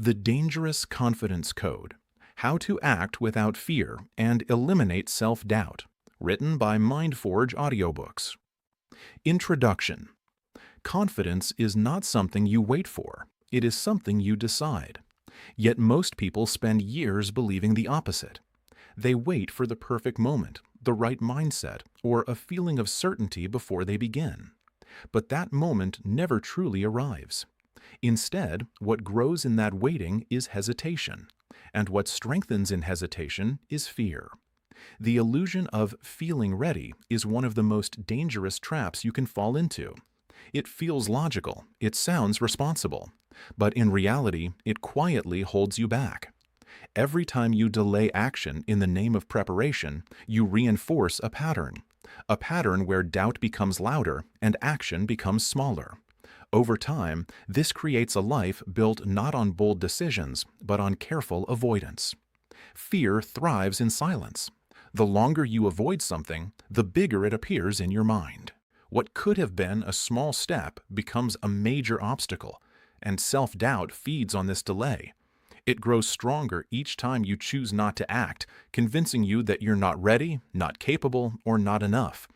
The Dangerous Confidence Code: How to Act Without Fear and Eliminate Self-Doubt, written by MindForge Audiobooks. Introduction. Confidence is not something you wait for, it is something you decide. Yet most people spend years believing the opposite. They wait for the perfect moment, the right mindset, or a feeling of certainty before they begin. But that moment never truly arrives. Instead, what grows in that waiting is hesitation, and what strengthens in hesitation is fear. The illusion of feeling ready is one of the most dangerous traps you can fall into. It feels logical, it sounds responsible, but in reality, it quietly holds you back. Every time you delay action in the name of preparation, you reinforce a pattern where doubt becomes louder and action becomes smaller. Over time, this creates a life built not on bold decisions, but on careful avoidance. Fear thrives in silence. The longer you avoid something, the bigger it appears in your mind. What could have been a small step becomes a major obstacle, and self-doubt feeds on this delay. It grows stronger each time you choose not to act, convincing you that you're not ready, not capable, or not enough.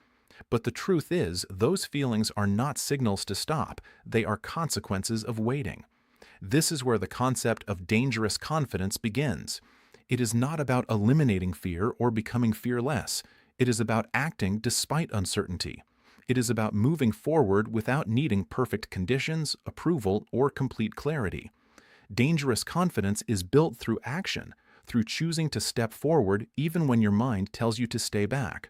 But the truth is, those feelings are not signals to stop, they are consequences of waiting. This is where the concept of dangerous confidence begins. It is not about eliminating fear or becoming fearless. It is about acting despite uncertainty. It is about moving forward without needing perfect conditions, approval, or complete clarity. Dangerous confidence is built through action, through choosing to step forward even when your mind tells you to stay back.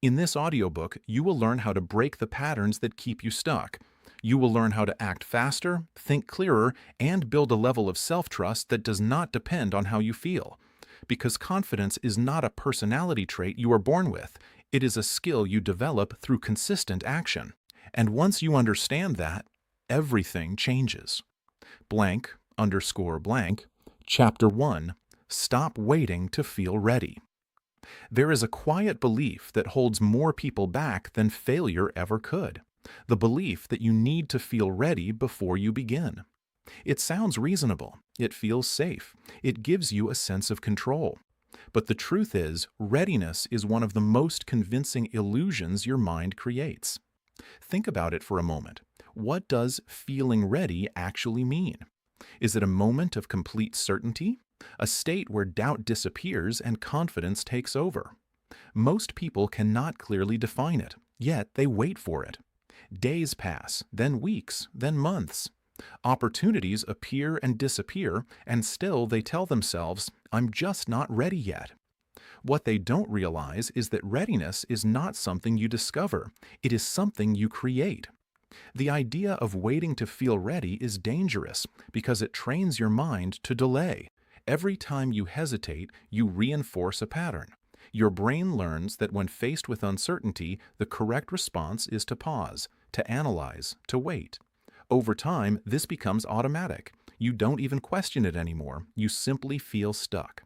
In this audiobook, you will learn how to break the patterns that keep you stuck. You will learn how to act faster, think clearer, and build a level of self-trust that does not depend on how you feel. Because confidence is not a personality trait you are born with. It is a skill you develop through consistent action. And once you understand that, everything changes. _blank, Chapter 1, Stop Waiting to Feel Ready. There is a quiet belief that holds more people back than failure ever could. The belief that you need to feel ready before you begin. It sounds reasonable. It feels safe. It gives you a sense of control. But the truth is, readiness is one of the most convincing illusions your mind creates. Think about it for a moment. What does feeling ready actually mean? Is it a moment of complete certainty? A state where doubt disappears and confidence takes over? Most people cannot clearly define it, yet they wait for it. Days pass, then weeks, then months. Opportunities appear and disappear, and still they tell themselves, "I'm just not ready yet." What they don't realize is that readiness is not something you discover, it is something you create. The idea of waiting to feel ready is dangerous because it trains your mind to delay. Every time you hesitate, you reinforce a pattern. Your brain learns that when faced with uncertainty, the correct response is to pause, to analyze, to wait. Over time, this becomes automatic. You don't even question it anymore. You simply feel stuck.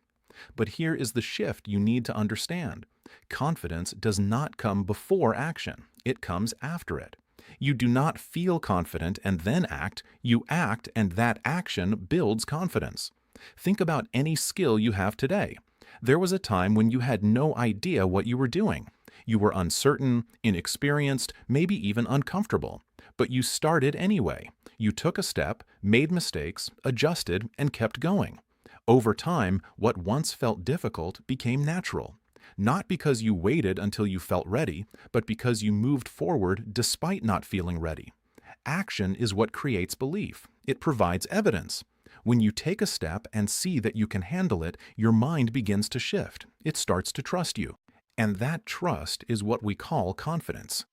But here is the shift you need to understand. Confidence does not come before action. It comes after it. You do not feel confident and then act. You act, and that action builds confidence. Think about any skill you have today. There was a time when you had no idea what you were doing. You were uncertain, inexperienced, maybe even uncomfortable. But you started anyway. You took a step, made mistakes, adjusted, and kept going. Over time, what once felt difficult became natural. Not because you waited until you felt ready, but because you moved forward despite not feeling ready. Action is what creates belief. It provides evidence. When you take a step and see that you can handle it, your mind begins to shift. It starts to trust you. And that trust is what we call confidence.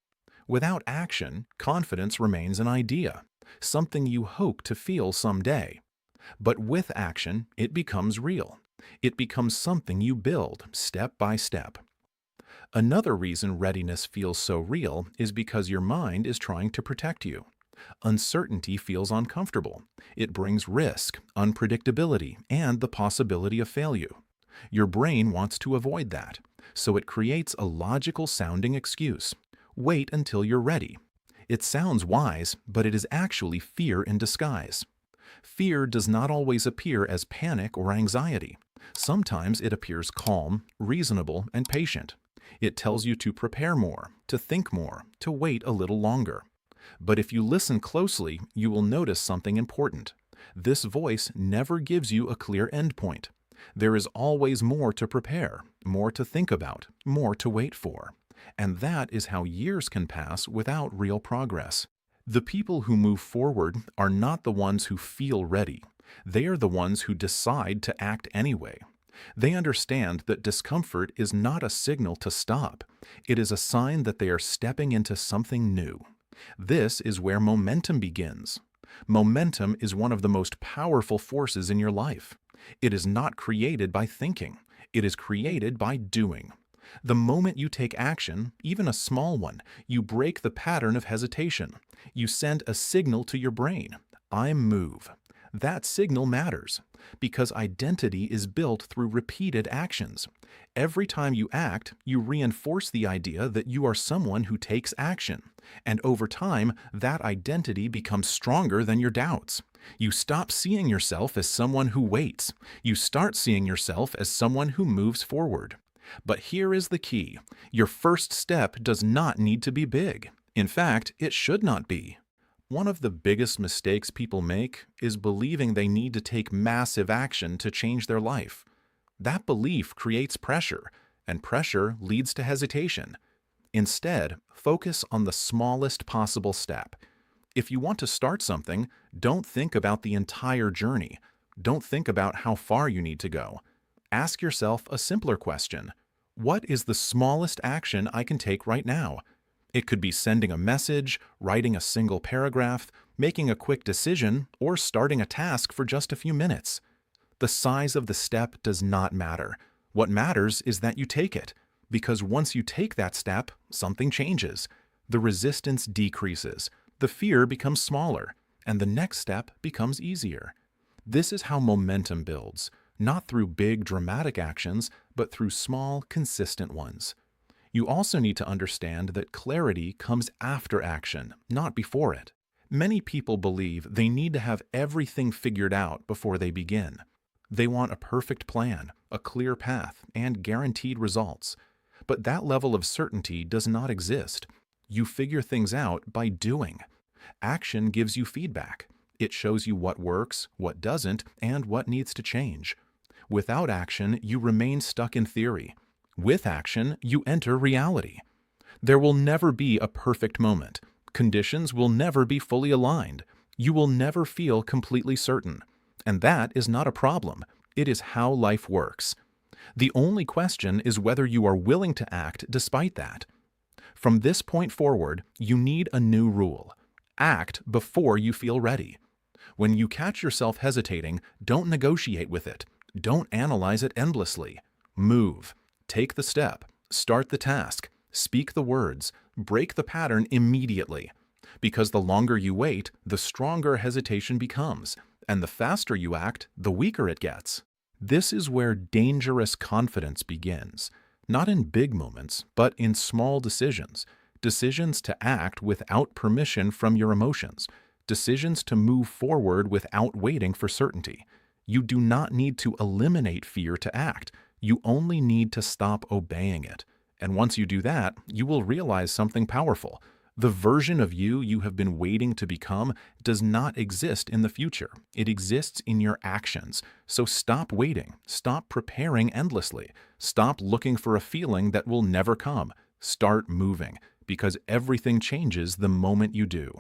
Without action, confidence remains an idea, something you hope to feel someday. But with action, it becomes real. It becomes something you build step by step. Another reason readiness feels so real is because your mind is trying to protect you. Uncertainty feels uncomfortable. It brings risk, unpredictability, and the possibility of failure. Your brain wants to avoid that, so it creates a logical-sounding excuse. Wait until you're ready. It sounds wise, but it is actually fear in disguise. Fear does not always appear as panic or anxiety. Sometimes it appears calm, reasonable, and patient. It tells you to prepare more, to think more, to wait a little longer. But if you listen closely, you will notice something important. This voice never gives you a clear endpoint. There is always more to prepare, more to think about, more to wait for. And that is how years can pass without real progress. The people who move forward are not the ones who feel ready. They are the ones who decide to act anyway. They understand that discomfort is not a signal to stop. It is a sign that they are stepping into something new. This is where momentum begins. Momentum is one of the most powerful forces in your life. It is not created by thinking. It is created by doing. The moment you take action, even a small one, you break the pattern of hesitation. You send a signal to your brain. I move. That signal matters because identity is built through repeated actions. Every time you act, you reinforce the idea that you are someone who takes action. And over time, that identity becomes stronger than your doubts. You stop seeing yourself as someone who waits. You start seeing yourself as someone who moves forward. But here is the key. Your first step does not need to be big. In fact, it should not be. One of the biggest mistakes people make is believing they need to take massive action to change their life. That belief creates pressure, and pressure leads to hesitation. Instead, focus on the smallest possible step. If you want to start something, don't think about the entire journey. Don't think about how far you need to go. Ask yourself a simpler question. What is the smallest action I can take right now? It could be sending a message, writing a single paragraph, making a quick decision, or starting a task for just a few minutes. The size of the step does not matter. What matters is that you take it, because once you take that step, something changes. The resistance decreases, the fear becomes smaller, and the next step becomes easier. This is how momentum builds, not through big dramatic actions, but through small, consistent ones. You also need to understand that clarity comes after action, not before it. Many people believe they need to have everything figured out before they begin. They want a perfect plan, a clear path, and guaranteed results. But that level of certainty does not exist. You figure things out by doing. Action gives you feedback. It shows you what works, what doesn't, and what needs to change. Without action, you remain stuck in theory. With action, you enter reality. There will never be a perfect moment. Conditions will never be fully aligned. You will never feel completely certain. And that is not a problem. It is how life works. The only question is whether you are willing to act despite that. From this point forward, you need a new rule. Act before you feel ready. When you catch yourself hesitating, don't negotiate with it. Don't analyze it endlessly. Move. Take the step. Start the task. Speak the words. Break the pattern immediately. Because the longer you wait, the stronger hesitation becomes. And the faster you act, the weaker it gets. This is where dangerous confidence begins. Not in big moments, but in small decisions. Decisions to act without permission from your emotions. Decisions to move forward without waiting for certainty. You do not need to eliminate fear to act. You only need to stop obeying it. And once you do that, you will realize something powerful. The version of you you have been waiting to become does not exist in the future. It exists in your actions. So stop waiting. Stop preparing endlessly. Stop looking for a feeling that will never come. Start moving, because everything changes the moment you do.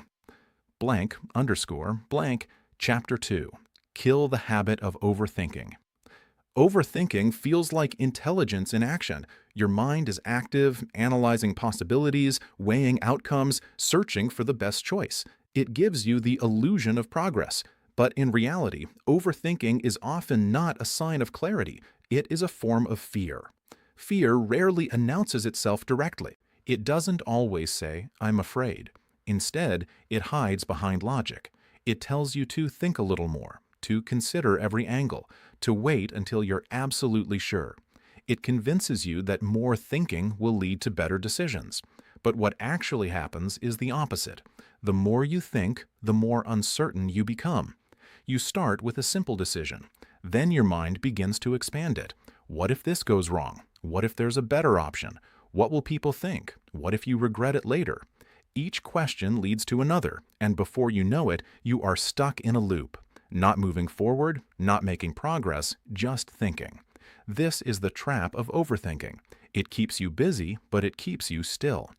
__, Chapter 2. Kill the habit of overthinking. Overthinking feels like intelligence in action. Your mind is active, analyzing possibilities, weighing outcomes, searching for the best choice. It gives you the illusion of progress. But in reality, overthinking is often not a sign of clarity. It is a form of fear. Fear rarely announces itself directly. It doesn't always say, "I'm afraid." Instead, it hides behind logic. It tells you to think a little more, to consider every angle, to wait until you're absolutely sure. It convinces you that more thinking will lead to better decisions. But what actually happens is the opposite. The more you think, the more uncertain you become. You start with a simple decision. Then your mind begins to expand it. What if this goes wrong? What if there's a better option? What will people think? What if you regret it later? Each question leads to another, and before you know it, you are stuck in a loop. Not moving forward, not making progress, just thinking. This is the trap of overthinking. It keeps you busy, but it keeps you still.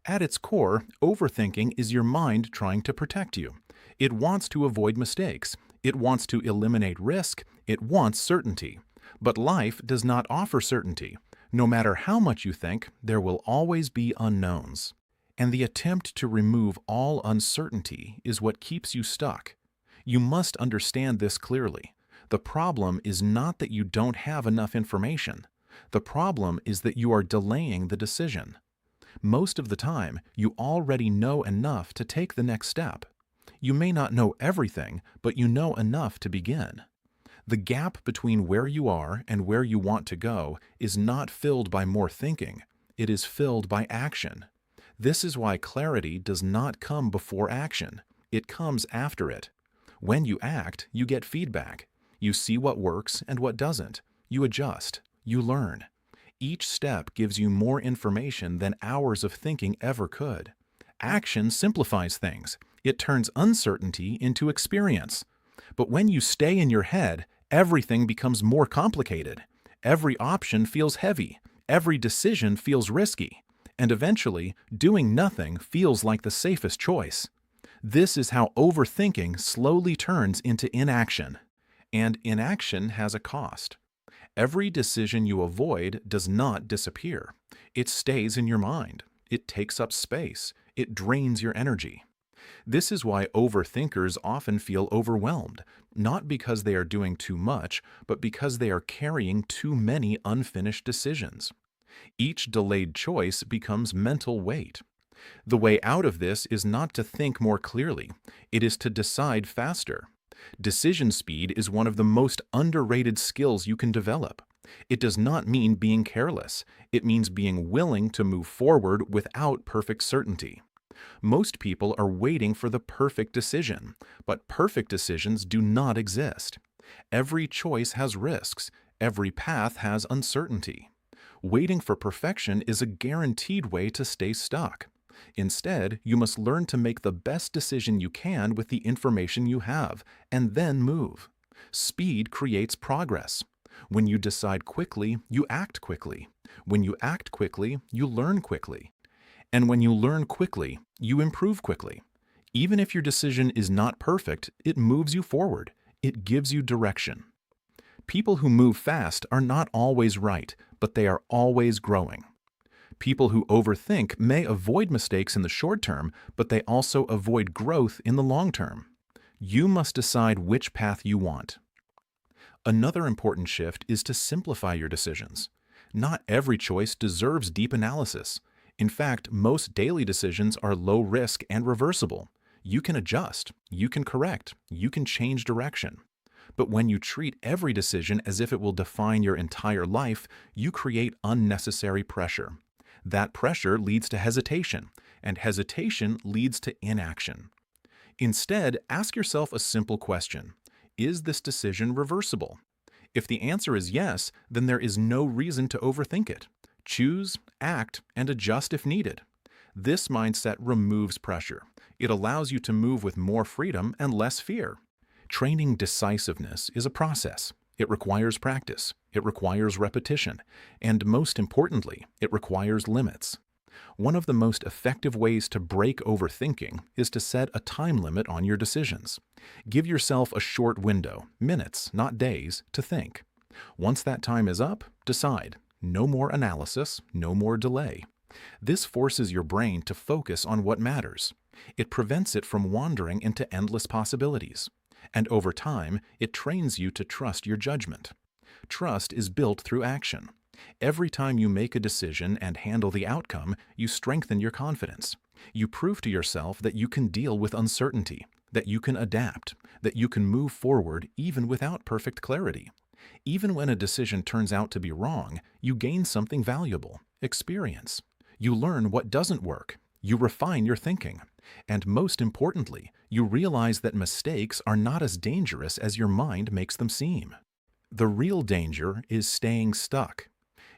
At its core, overthinking is your mind trying to protect you. It wants to avoid mistakes. It wants to eliminate risk. It wants certainty. But life does not offer certainty. No matter how much you think, there will always be unknowns. And the attempt to remove all uncertainty is what keeps you stuck. You must understand this clearly. The problem is not that you don't have enough information. The problem is that you are delaying the decision. Most of the time, you already know enough to take the next step. You may not know everything, but you know enough to begin. The gap between where you are and where you want to go is not filled by more thinking. It is filled by action. This is why clarity does not come before action. It comes after it. When you act, you get feedback. You see what works and what doesn't. You adjust. You learn. Each step gives you more information than hours of thinking ever could. Action simplifies things. It turns uncertainty into experience. But when you stay in your head, everything becomes more complicated. Every option feels heavy. Every decision feels risky. And eventually, doing nothing feels like the safest choice. This is how overthinking slowly turns into inaction. And inaction has a cost. Every decision you avoid does not disappear. It stays in your mind. It takes up space. It drains your energy. This is why overthinkers often feel overwhelmed, not because they are doing too much, but because they are carrying too many unfinished decisions. Each delayed choice becomes mental weight. The way out of this is not to think more clearly. It is to decide faster. Decision speed is one of the most underrated skills you can develop. It does not mean being careless. It means being willing to move forward without perfect certainty. Most people are waiting for the perfect decision, but perfect decisions do not exist. Every choice has risks. Every path has uncertainty. Waiting for perfection is a guaranteed way to stay stuck. Instead, you must learn to make the best decision you can with the information you have, and then move. Speed creates progress. When you decide quickly, you act quickly. When you act quickly, you learn quickly. And when you learn quickly, you improve quickly. Even if your decision is not perfect, it moves you forward. It gives you direction. People who move fast are not always right, but they are always growing. People who overthink may avoid mistakes in the short term, but they also avoid growth in the long term. You must decide which path you want. Another important shift is to simplify your decisions. Not every choice deserves deep analysis. In fact, most daily decisions are low risk and reversible. You can adjust, you can correct, you can change direction. But when you treat every decision as if it will define your entire life, you create unnecessary pressure. That pressure leads to hesitation, and hesitation leads to inaction. Instead, ask yourself a simple question. Is this decision reversible? If the answer is yes, then there is no reason to overthink it. Choose, act, and adjust if needed. This mindset removes pressure. It allows you to move with more freedom and less fear. Training decisiveness is a process. It requires practice. It requires repetition. And most importantly, it requires limits. One of the most effective ways to break overthinking is to set a time limit on your decisions. Give yourself a short window, minutes, not days, to think. Once that time is up, decide. No more analysis, no more delay. This forces your brain to focus on what matters. It prevents it from wandering into endless possibilities. And over time, it trains you to trust your judgment. Trust is built through action. Every time you make a decision and handle the outcome, you strengthen your confidence. You prove to yourself that you can deal with uncertainty, that you can adapt, that you can move forward even without perfect clarity. Even when a decision turns out to be wrong, you gain something valuable, experience. You learn what doesn't work. You refine your thinking. And most importantly, you realize that mistakes are not as dangerous as your mind makes them seem. The real danger is staying stuck.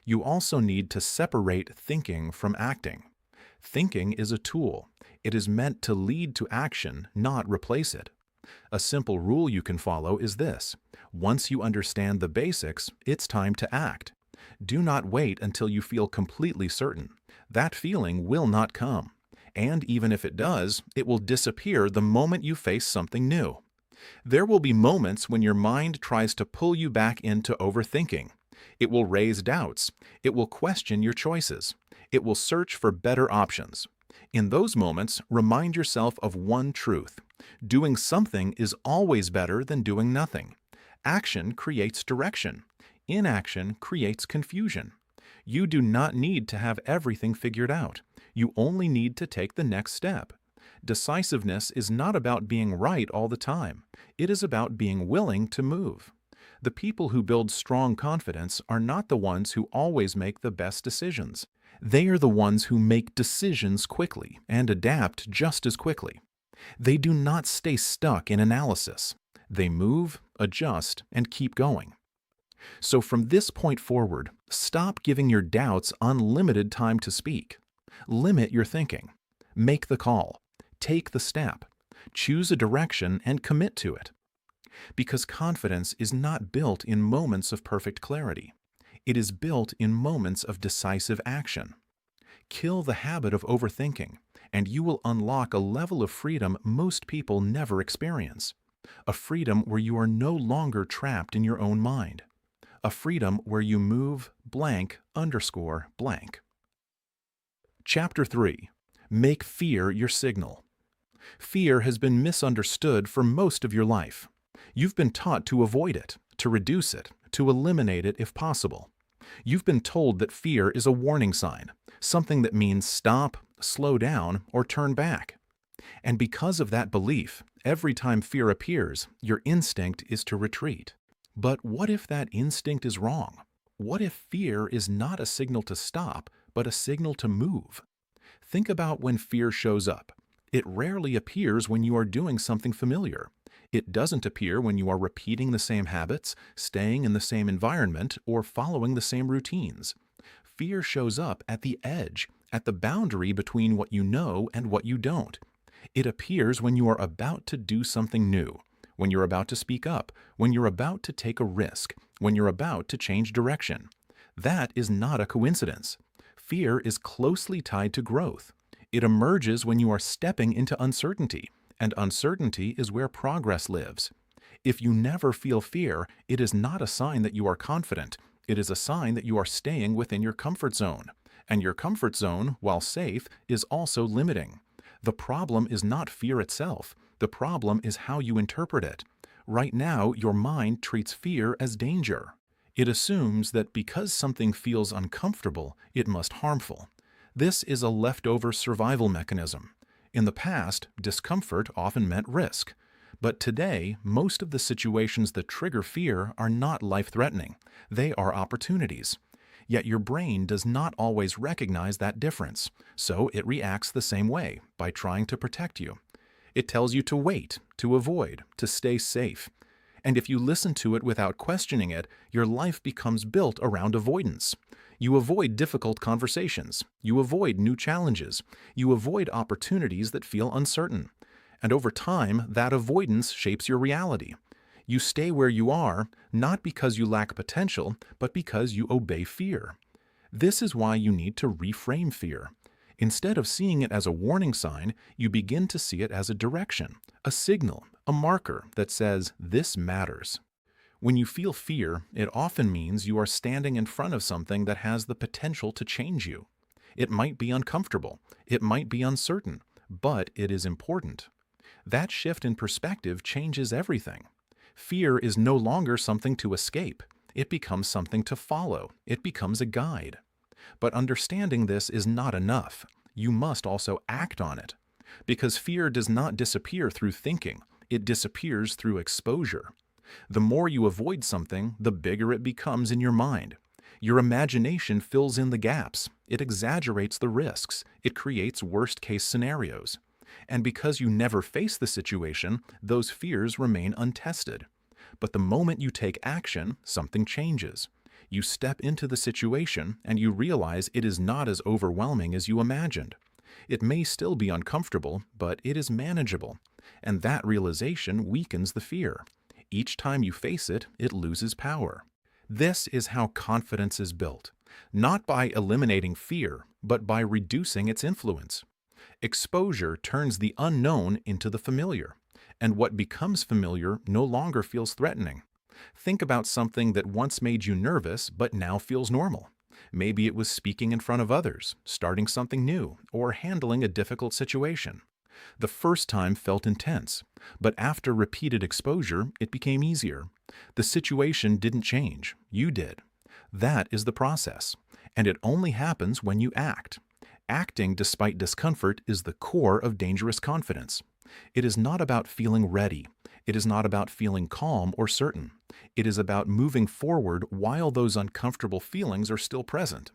You also need to separate thinking from acting. Thinking is a tool. It is meant to lead to action, not replace it. A simple rule you can follow is this: once you understand the basics, it's time to act. Do not wait until you feel completely certain. That feeling will not come. And even if it does, it will disappear the moment you face something new. There will be moments when your mind tries to pull you back into overthinking. It will raise doubts. It will question your choices. It will search for better options. In those moments, remind yourself of one truth: doing something is always better than doing nothing. Action creates direction. Inaction creates confusion. You do not need to have everything figured out. You only need to take the next step. Decisiveness is not about being right all the time. It is about being willing to move. The people who build strong confidence are not the ones who always make the best decisions. They are the ones who make decisions quickly and adapt just as quickly. They do not stay stuck in analysis. They move, adjust, and keep going. So from this point forward, stop giving your doubts unlimited time to speak. Limit your thinking. Make the call. Take the step. Choose a direction and commit to it. Because confidence is not built in moments of perfect clarity. It is built in moments of decisive action. Kill the habit of overthinking, and you will unlock a level of freedom most people never experience. A freedom where you are no longer trapped in your own mind. A freedom where you move blank underscore blank. Chapter 3. Make fear your signal. Fear has been misunderstood for most of your life. You've been taught to avoid it, to reduce it, to eliminate it if possible. You've been told that fear is a warning sign, something that means stop, slow down, or turn back. And because of that belief, every time fear appears, your instinct is to retreat. But what if that instinct is wrong? What if fear is not a signal to stop, but a signal to move? Think about when fear shows up. It rarely appears when you are doing something familiar. It doesn't appear when you are repeating the same habits, staying in the same environment, or following the same routines. Fear shows up at the edge, at the boundary between what you know and what you don't. It appears when you are about to do something new, when you're about to speak up, when you're about to take a risk, when you're about to change direction. That is not a coincidence. Fear is closely tied to growth. It emerges when you are stepping into uncertainty, and uncertainty is where progress lives. If you never feel fear, it is not a sign that you are confident. It is a sign that you are staying within your comfort zone. And your comfort zone, while safe, is also limiting. The problem is not fear itself. The problem is how you interpret it. Right now, your mind treats fear as danger. It assumes that because something feels uncomfortable, it must be harmful. This is a leftover survival mechanism. In the past, discomfort often meant risk. But today, most of the situations that trigger fear are not life-threatening. They are opportunities. Yet your brain does not always recognize that difference, so it reacts the same way, by trying to protect you. It tells you to wait, to avoid, to stay safe. And if you listen to it without questioning it, your life becomes built around avoidance. You avoid difficult conversations. You avoid new challenges. You avoid opportunities that feel uncertain. And over time, that avoidance shapes your reality. You stay where you are, not because you lack potential, but because you obey fear. This is why you need to reframe fear. Instead of seeing it as a warning sign, you begin to see it as a direction, a signal, a marker that says, "This matters." When you feel fear, it often means you are standing in front of something that has the potential to change you. It might be uncomfortable, it might be uncertain, but it is important. That shift in perspective changes everything. Fear is no longer something to escape. It becomes something to follow. It becomes a guide. But understanding this is not enough. You must also act on it. Because fear does not disappear through thinking. It disappears through exposure. The more you avoid something, the bigger it becomes in your mind. Your imagination fills in the gaps. it exaggerates the risks, it creates worst-case scenarios. And because you never face the situation, those fears remain untested. But the moment you take action, something changes. You step into the situation and you realize it is not as overwhelming as you imagined. It may still be uncomfortable, but it is manageable. And that realization weakens the fear. Each time you face it, it loses power. This is how confidence is built, not by eliminating fear, but by reducing its influence. Exposure turns the unknown into the familiar, and what becomes familiar no longer feels threatening. Think about something that once made you nervous but now feels normal. Maybe it was speaking in front of others, starting something new, or handling a difficult situation. The first time felt intense, but after repeated exposure, it became easier. The situation didn't change, you did. That is the process, and it only happens when you act. Acting despite discomfort is the core of dangerous confidence. It is not about feeling ready. It is not about feeling calm or certain. It is about moving forward while those uncomfortable feelings are still present.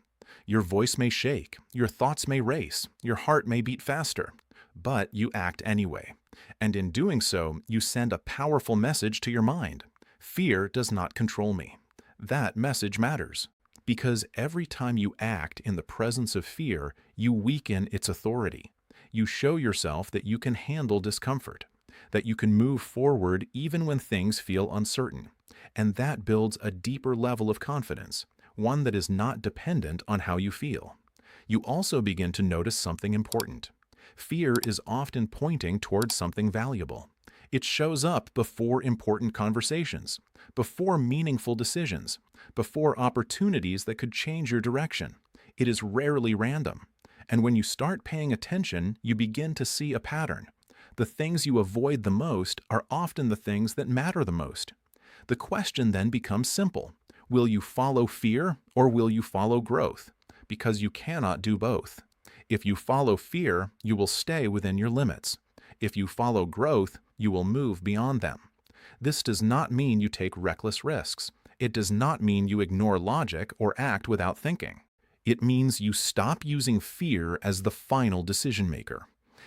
Your voice may shake, your thoughts may race, your heart may beat faster, but you act anyway. And in doing so, you send a powerful message to your mind. Fear does not control me. That message matters. Because every time you act in the presence of fear, you weaken its authority. You show yourself that you can handle discomfort, that you can move forward even when things feel uncertain. And that builds a deeper level of confidence, one that is not dependent on how you feel. You also begin to notice something important. Fear is often pointing towards something valuable. It shows up before important conversations, before meaningful decisions, before opportunities that could change your direction. It is rarely random. And when you start paying attention, you begin to see a pattern. The things you avoid the most are often the things that matter the most. The question then becomes simple. Will you follow fear or will you follow growth? Because you cannot do both. If you follow fear, you will stay within your limits. If you follow growth, you will move beyond them. This does not mean you take reckless risks. It does not mean you ignore logic or act without thinking. It means you stop using fear as the final decision maker.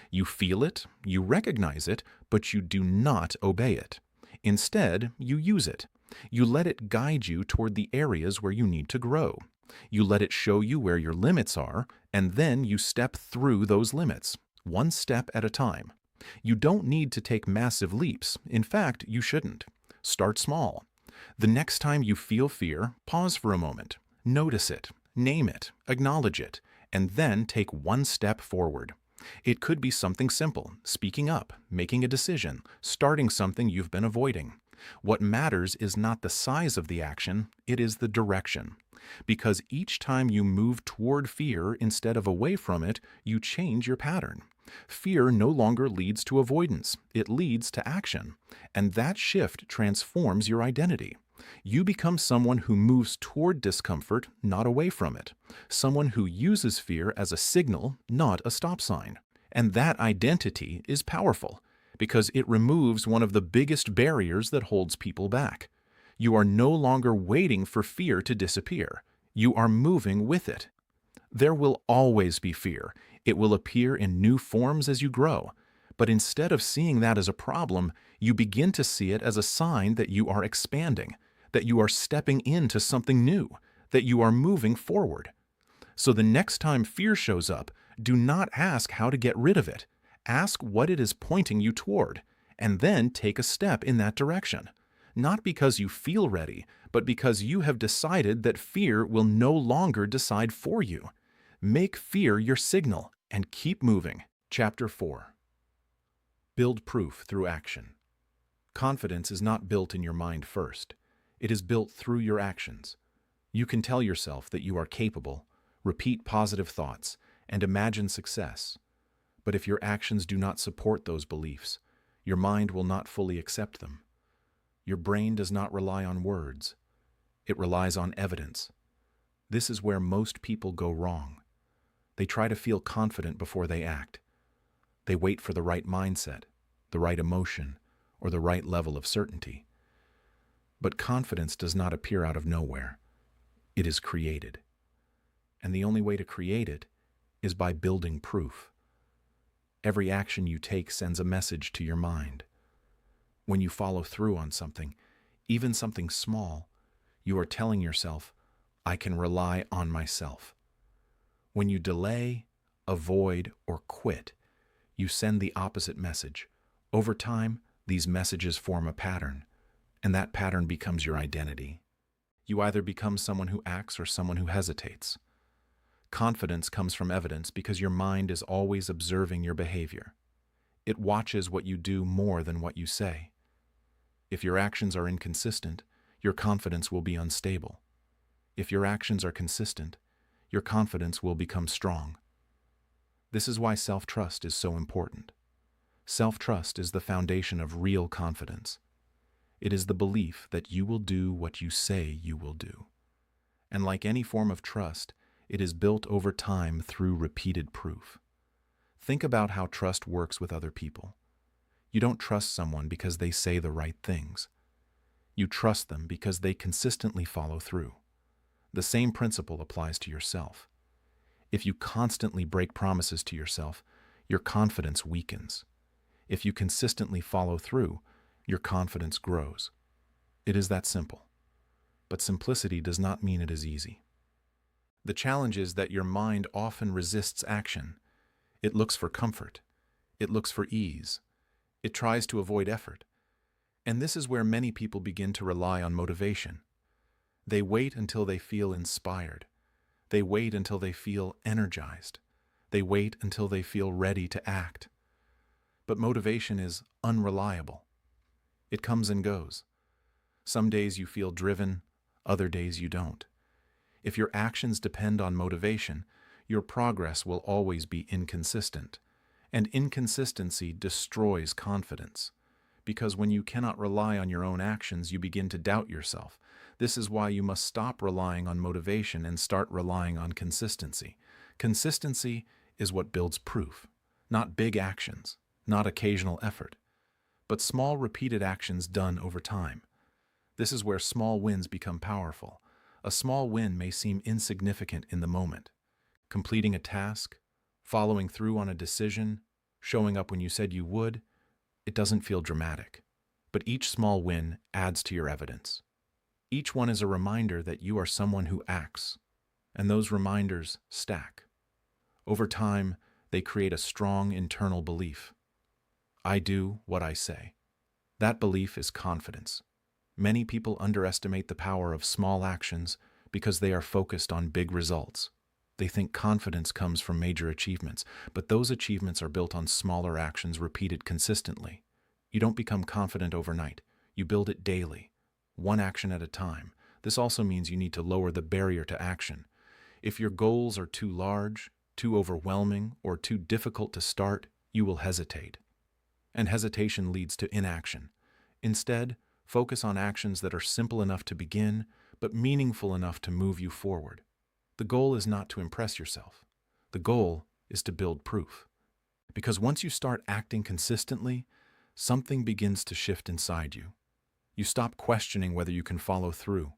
You feel it, you recognize it, but you do not obey it. Instead, you use it. You let it guide you toward the areas where you need to grow. You let it show you where your limits are, and then you step through those limits, one step at a time. You don't need to take massive leaps. In fact, you shouldn't. Start small. The next time you feel fear, pause for a moment. Notice it, name it, acknowledge it, and then take one step forward. It could be something simple, speaking up, making a decision, starting something you've been avoiding. What matters is not the size of the action, it is the direction. Because each time you move toward fear instead of away from it, you change your pattern. Fear no longer leads to avoidance, it leads to action. And that shift transforms your identity. You become someone who moves toward discomfort, not away from it. Someone who uses fear as a signal, not a stop sign. And that identity is powerful, because it removes one of the biggest barriers that holds people back. You are no longer waiting for fear to disappear. You are moving with it. There will always be fear. It will appear in new forms as you grow. But instead of seeing that as a problem, you begin to see it as a sign that you are expanding, that you are stepping into something new, that you are moving forward. So the next time fear shows up, do not ask how to get rid of it. Ask what it is pointing you toward, and then take a step in that direction. Not because you feel ready, but because you have decided that fear will no longer decide for you. Make fear your signal and keep moving. Chapter 4. Build proof through action. Confidence is not built in your mind first. It is built through your actions. You can tell yourself that you are capable, repeat positive thoughts, and imagine success. But if your actions do not support those beliefs, your mind will not fully accept them. Your brain does not rely on words. It relies on evidence. This is where most people go wrong. They try to feel confident before they act. They wait for the right mindset, the right emotion, or the right level of certainty. But confidence does not appear out of nowhere. It is created. and the only way to create it is by building proof. Every action you take sends a message to your mind. When you follow through on something, even something small, you are telling yourself, I can rely on myself. When you delay, avoid, or quit, you send the opposite message. Over time, these messages form a pattern, and that pattern becomes your identity. You either become someone who acts or someone who hesitates. Confidence comes from evidence because your mind is always observing your behavior. It watches what you do more than what you say. If your actions are inconsistent, your confidence will be unstable. If your actions are consistent, your confidence will become strong. This is why self-trust is so important. Self-trust is the foundation of real confidence. It is the belief that you will do what you say you will do. And like any form of trust, it is built over time through repeated proof. Think about how trust works with other people. You don't trust someone because they say the right things. You trust them because they consistently follow through. The same principle applies to yourself. If you constantly break promises to yourself, your confidence weakens. If you consistently follow through, your confidence grows. It is that simple. But simplicity does not mean it is easy. The challenge is that your mind often resists action. It looks for comfort. It looks for ease. It tries to avoid effort. And this is where many people begin to rely on motivation. They wait until they feel inspired. They wait until they feel energized. They wait until they feel ready to act. But motivation is unreliable. It comes and goes. Some days you feel driven, other days you don't. If your actions depend on motivation, your progress will always be inconsistent. And inconsistency destroys confidence. Because when you cannot rely on your own actions, you begin to doubt yourself. This is why you must stop relying on motivation and start relying on consistency. Consistency is what builds proof, not big actions, not occasional effort, but small repeated actions done over time. This is where small wins become powerful. A small win may seem insignificant in the moment. Completing a task, following through on a decision, showing up when you said you would, it doesn't feel dramatic. But each small win adds to your evidence. Each one is a reminder that you are someone who acts, and those reminders stack. Over time, they create a strong internal belief. I do what I say. That belief is confidence. Many people underestimate the power of small actions because they are focused on big results. They think confidence comes from major achievements, but those achievements are built on smaller actions repeated consistently. You don't become confident overnight. You build it daily, one action at a time. This also means you need to lower the barrier to action. If your goals are too large, too overwhelming, or too difficult to start, you will hesitate. And hesitation leads to inaction. Instead, focus on actions that are simple enough to begin, but meaningful enough to move you forward. The goal is not to impress yourself. The goal is to build proof. Because once you start acting consistently, something begins to shift inside you. You stop questioning whether you can follow through.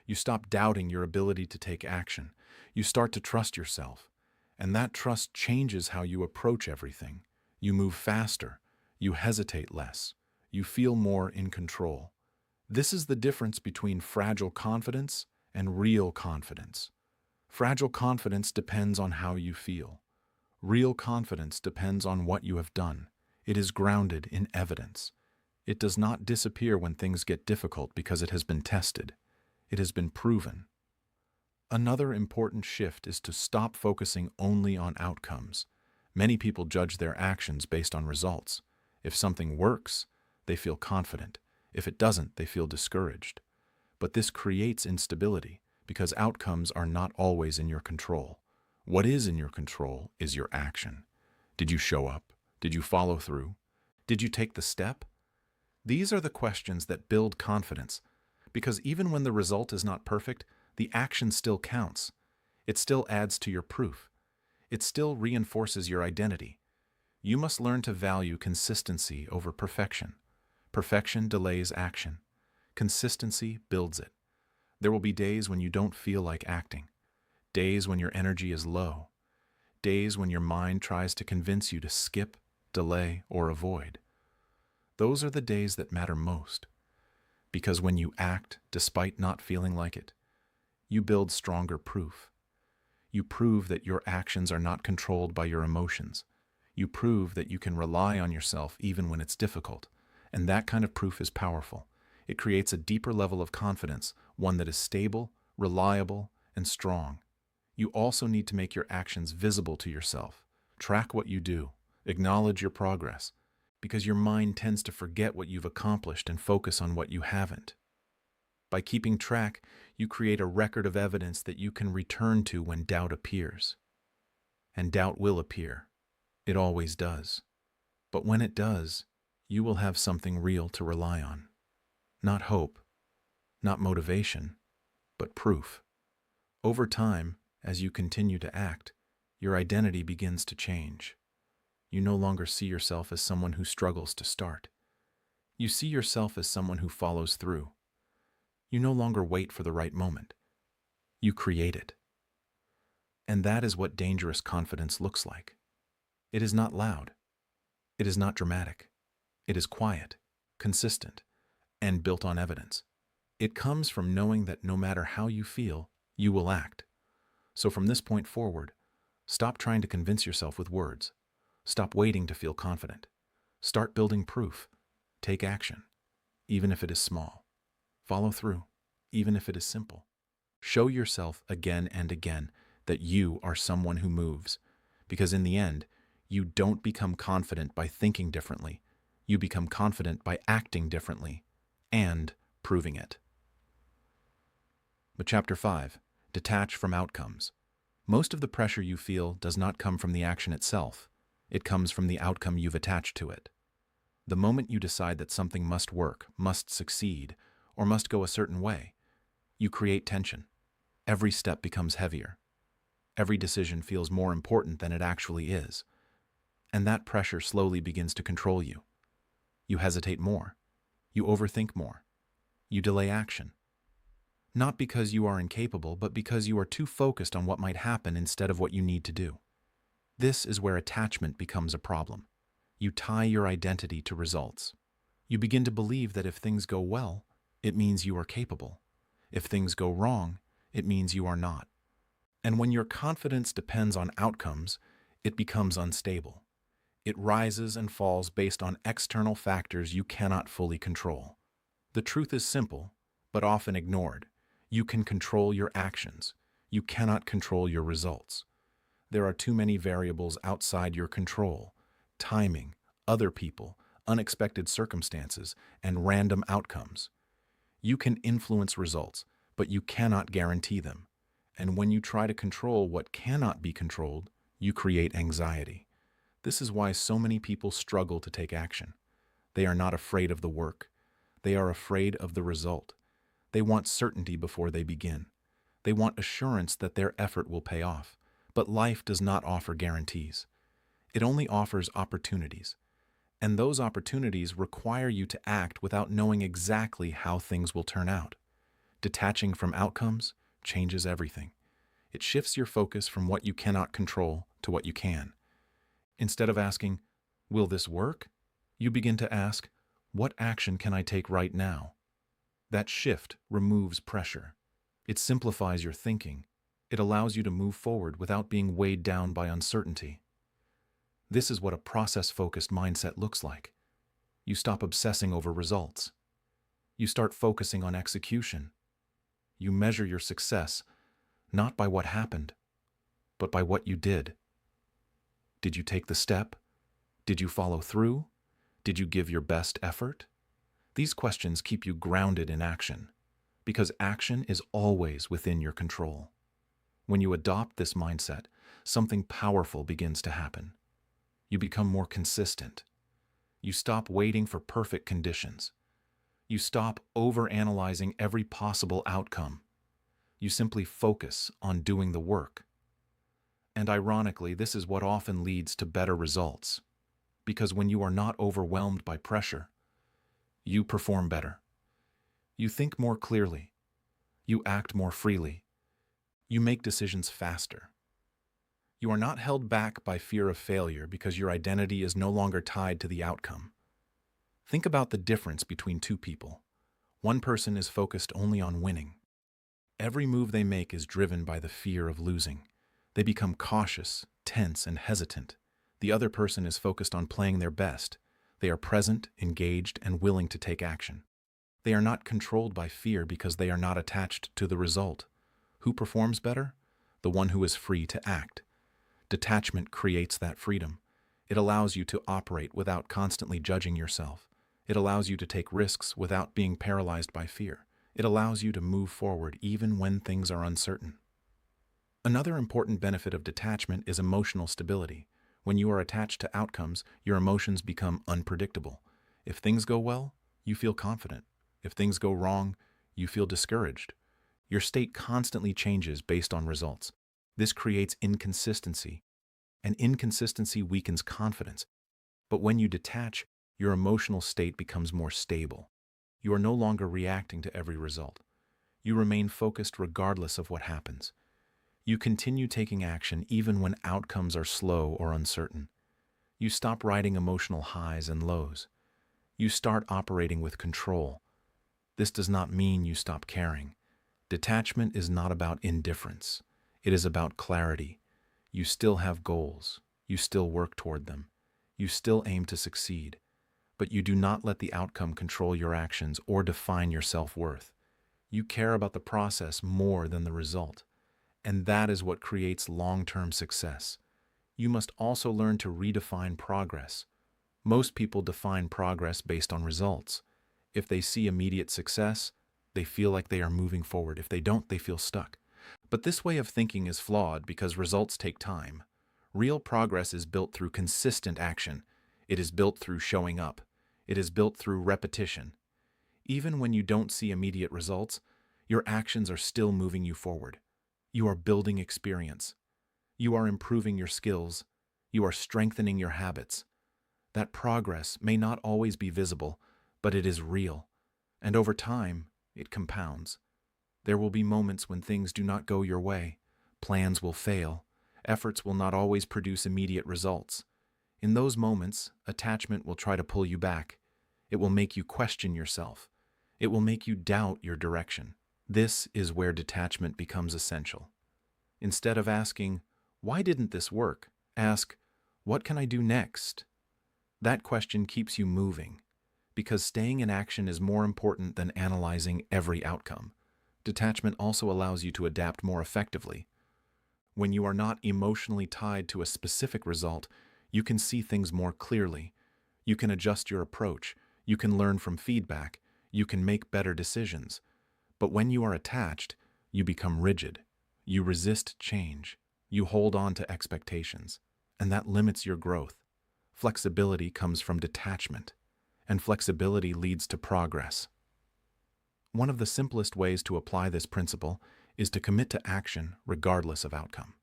You stop doubting your ability to take action. You start to trust yourself. And that trust changes how you approach everything. You move faster. You hesitate less. You feel more in control. This is the difference between fragile confidence and real confidence. Fragile confidence depends on how you feel. Real confidence depends on what you have done. It is grounded in evidence. It does not disappear when things get difficult because it has been tested. It has been proven. Another important shift is to stop focusing only on outcomes. Many people judge their actions based on results. If something works, they feel confident. If it doesn't, they feel discouraged. But this creates instability because outcomes are not always in your control. What is in your control is your action. Did you show up? Did you follow through? Did you take the step? These are the questions that build confidence, because even when the result is not perfect, the action still counts. It still adds to your proof. It still reinforces your identity. You must learn to value consistency over perfection. Perfection delays action. Consistency builds it. There will be days when you don't feel like acting. days when your energy is low, days when your mind tries to convince you to skip, delay, or avoid. Those are the days that matter most, because when you act despite not feeling like it, you build stronger proof. You prove that your actions are not controlled by your emotions. You prove that you can rely on yourself even when it's difficult, and that kind of proof is powerful. It creates a deeper level of confidence, one that is stable, reliable, and strong. You also need to make your actions visible to yourself. Track what you do. Acknowledge your progress, because your mind tends to forget what you've accomplished and focus on what you haven't. By keeping track, you create a record of evidence that you can return to when doubt appears. And doubt will appear. It always does. But when it does, you will have something real to rely on. Not hope, not motivation, but proof. Over time, as you continue to act, your identity begins to change. You no longer see yourself as someone who struggles to start. You see yourself as someone who follows through. You no longer wait for the right moment. You create it. And that is what dangerous confidence looks like. It is not loud. It is not dramatic. It is quiet, consistent, and built on evidence. It comes from knowing that no matter how you feel, you will act. So from this point forward, stop trying to convince yourself with words. Stop waiting to feel confident. Start building proof. Take action, even if it is small. Follow through, even if it is simple. Show yourself again and again that you are someone who moves, because in the end, you don't become confident by thinking differently. You become confident by acting differently and proving it. But Chapter 5, Detach from Outcomes. Most of the pressure you feel does not come from the action itself. It comes from the outcome you've attached to it. The moment you decide that something must work, must succeed, or must go a certain way, you create tension. Every step becomes heavier. Every decision feels more important than it actually is. And that pressure slowly begins to control you. You hesitate more. You overthink more. You delay action. Not because you are incapable, but because you are too focused on what might happen instead of what you need to do. This is where attachment becomes a problem. You tie your identity to results. You begin to believe that if things go well, it means you are capable. If things go wrong, it means you are not. And when your confidence depends on outcomes, it becomes unstable. It rises and falls based on external factors you cannot fully control. The truth is simple, but often ignored. You can control your actions. You cannot control your results. There are too many variables outside your control: timing, other people, unexpected circumstances, and random outcomes. You can influence results, but you cannot guarantee them. And when you try to control what cannot be controlled, you create anxiety. This is why so many people struggle to take action. They are not afraid of the work. They are afraid of the result. They want certainty before they begin. They want assurance that their effort will pay off. But life does not offer guarantees. It only offers opportunities. And those opportunities require you to act without knowing exactly how things will turn out. Detaching from outcomes changes everything. It shifts your focus from what you cannot control to what you can. Instead of asking, "Will this work?" you begin to ask, "What action can I take right now?" That shift removes pressure. It simplifies your thinking. It allows you to move forward without being weighed down by uncertainty. This is what a process-focused mindset looks like. You stop obsessing over results. You start focusing on execution. You measure your success not by what happened, but by what you did. Did you take the step? Did you follow through? Did you give your best effort? These questions keep you grounded in action, because action is always within your control. When you adopt this mindset, something powerful begins to happen. You become more consistent. You stop waiting for perfect conditions. You stop overanalyzing every possible outcome. You simply focus on doing the work. And ironically, this is what often leads to better results. Because when you are not overwhelmed by pressure, you perform better. You think more clearly. You act more freely. You make decisions faster. You are not held back by fear of failure because your identity is no longer tied to the outcome. Think about the difference between two people. One person is focused only on winning. Every move they make is driven by the fear of losing. They become cautious, tense, and hesitant. The other person is focused on playing their best. They are present, engaged, and willing to take action. They are not controlled by fear because they are not attached to the result. Who performs better? The one who is free to act. Detachment creates that freedom. It allows you to operate without constantly judging yourself. It allows you to take risks without being paralyzed by fear. It allows you to move forward even when things are uncertain. Another important benefit of detachment is emotional stability. When you are attached to outcomes, your emotions become unpredictable. If things go well, you feel confident. If things go wrong, you feel discouraged. Your state constantly changes based on results. This creates inconsistency, and inconsistency weakens confidence. But when you detach, your emotional state becomes more stable. You are no longer reacting to every result. You remain focused regardless of what happens. You continue taking action even when outcomes are slow or uncertain. You stop riding emotional highs and lows. You start operating with control. This does not mean you stop caring. Detachment is not about indifference. It is about clarity. You still have goals. You still work toward them. You still aim to succeed. But you do not let the outcome control your actions or define your self-worth. You care about the process more than the result. And that is what creates long-term success. You must also learn to redefine progress. Most people define progress based on results. If they see immediate success, they feel like they are moving forward. If they don't, they feel stuck. But this way of thinking is flawed because results take time. Real progress is built through consistent action. It is built through showing up. It is built through repetition. Even when you don't see immediate results, your actions are still moving you forward. You are building experience. You are improving your skills. You are strengthening your habits. That progress may not always be visible, but it is real. And over time, it compounds. There will be moments when things do not go your way. Plans will fail. Efforts will not always produce immediate results. In those moments, attachment will try to pull you back. It will make you question yourself. It will make you doubt your direction. This is where detachment becomes essential. Instead of asking, "Why didn't this work?" ask, "What can I do next?" That question keeps you moving, because staying in action is more important than analyzing every outcome. Detachment also allows you to adapt more effectively. When you are not emotionally tied to a specific result, you can see things more clearly. You can adjust your approach. You can learn from feedback. You can make better decisions. But when you are attached, you become rigid. You resist change. You hold on to expectations, and that limits your growth. Flexibility comes from detachment, and flexibility leads to progress. One of the simplest ways to apply this principle is to commit to action regardless of outcome.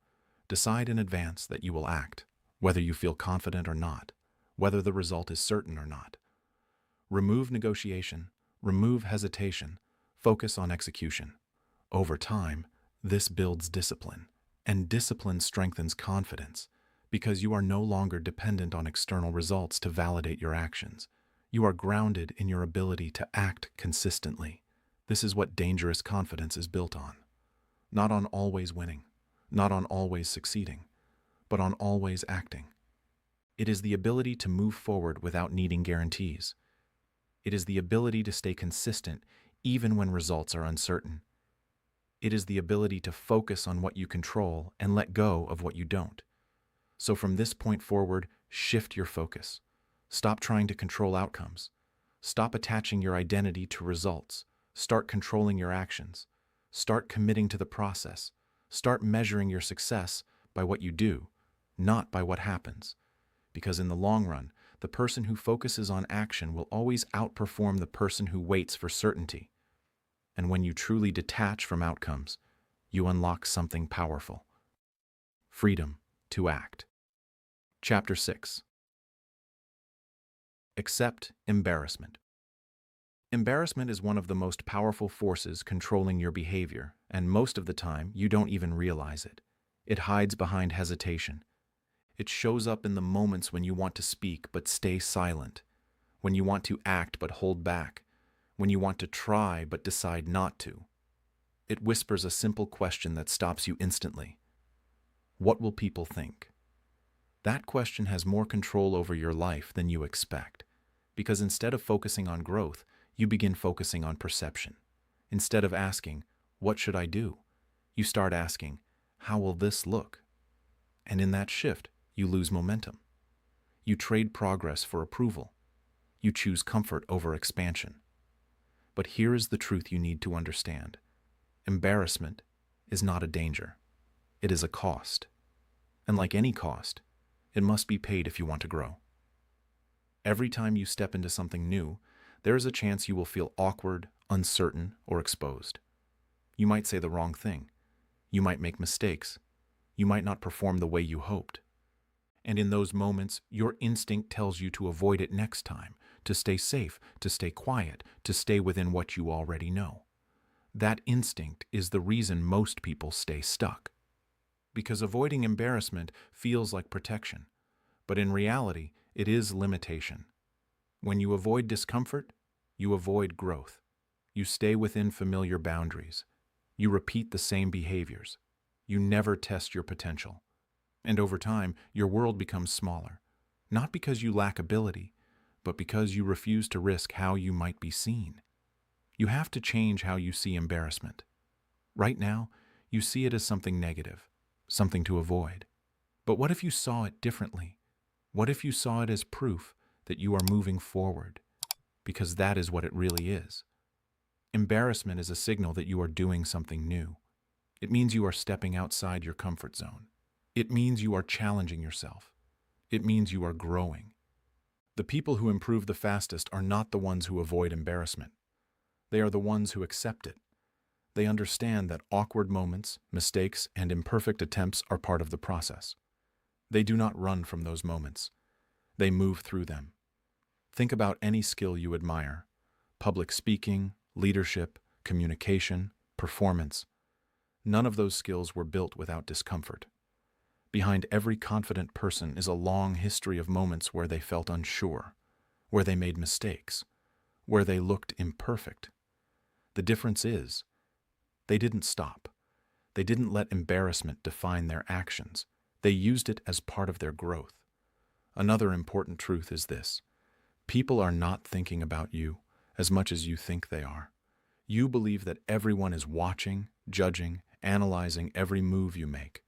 Decide in advance that you will act, whether you feel confident or not, whether the result is certain or not. Remove negotiation, remove hesitation, focus on execution. Over time, this builds discipline, and discipline strengthens confidence because you are no longer dependent on external results to validate your actions. You are grounded in your ability to act consistently. This is what dangerous confidence is built on. Not on always winning, not on always succeeding, but on always acting. It is the ability to move forward without needing guarantees. It is the ability to stay consistent even when results are uncertain. It is the ability to focus on what you control and let go of what you don't. So from this point forward, shift your focus. Stop trying to control outcomes. Stop attaching your identity to results. Start controlling your actions. Start committing to the process. Start measuring your success by what you do, not by what happens. Because in the long run, the person who focuses on action will always outperform the person who waits for certainty. And when you truly detach from outcomes, you unlock something powerful. Freedom to act. Chapter 6. Accept embarrassment. Embarrassment is one of the most powerful forces controlling your behavior, and most of the time, you don't even realize it. It hides behind hesitation. It shows up in the moments when you want to speak but stay silent, when you want to act but hold back, when you want to try but decide not to. It whispers a simple question that stops you instantly. What will people think? That question has more control over your life than you expect, because instead of focusing on growth, you begin focusing on perception. Instead of asking, what should I do? You start asking, how will this look? And in that shift, you lose momentum. You trade progress for approval. You choose comfort over expansion. But here is the truth you need to understand. Embarrassment is not a danger. It is a cost. And like any cost, it must be paid if you want to grow. Every time you step into something new, there is a chance you will feel awkward, uncertain, or exposed. You might say the wrong thing. You might make mistakes. You might not perform the way you hoped. And in those moments, your instinct tells you to avoid it next time, to stay safe, to stay quiet, to stay within what you already know. That instinct is the reason most people stay stuck. Because avoiding embarrassment feels like protection, but in reality, it is limitation. When you avoid discomfort, you avoid growth. You stay within familiar boundaries. You repeat the same behaviors. You never test your potential. And over time, your world becomes smaller, not because you lack ability, but because you refuse to risk how you might be seen. You have to change how you see embarrassment. Right now, you see it as something negative, something to avoid. But what if you saw it differently? What if you saw it as proof that you are moving forward? Because that is what it really is. Embarrassment is a signal that you are doing something new. It means you are stepping outside your comfort zone. It means you are challenging yourself. It means you are growing. The people who improve the fastest are not the ones who avoid embarrassment. They are the ones who accept it. They understand that awkward moments, mistakes, and imperfect attempts are part of the process. They do not run from those moments. They move through them. Think about any skill you admire: public speaking, leadership, communication, performance. None of those skills were built without discomfort. Behind every confident person is a long history of moments where they felt unsure, where they made mistakes, where they looked imperfect. The difference is, they didn't stop. They didn't let embarrassment define their actions. They used it as part of their growth. Another important truth is this: people are not thinking about you as much as you think they are. You believe that everyone is watching, judging, analyzing every move you make.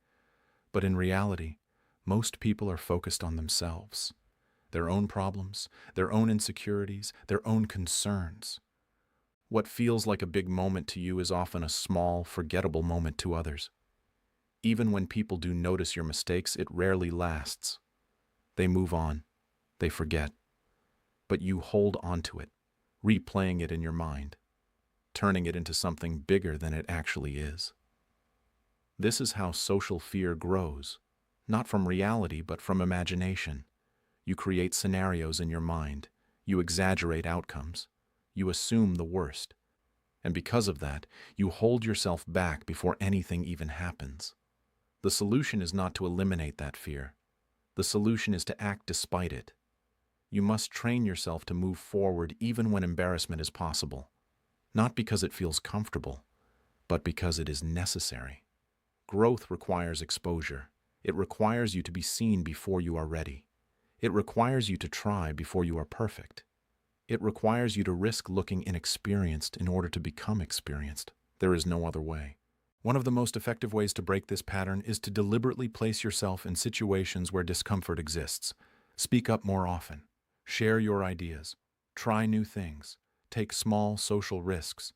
But in reality, most people are focused on themselves, their own problems, their own insecurities, their own concerns. What feels like a big moment to you is often a small, forgettable moment to others. Even when people do notice your mistakes, it rarely lasts. They move on. They forget. But you hold on to it, replaying it in your mind, turning it into something bigger than it actually is. This is how social fear grows, not from reality, but from imagination. You create scenarios in your mind. You exaggerate outcomes. You assume the worst. And because of that, you hold yourself back before anything even happens. The solution is not to eliminate that fear. The solution is to act despite it. You must train yourself to move forward even when embarrassment is possible. Not because it feels comfortable, but because it is necessary. Growth requires exposure. It requires you to be seen before you are ready. It requires you to try before you are perfect. It requires you to risk looking inexperienced in order to become experienced. There is no other way. One of the most effective ways to break this pattern is to deliberately place yourself in situations where discomfort exists. Speak up more often. Share your ideas. Try new things. Take small social risks.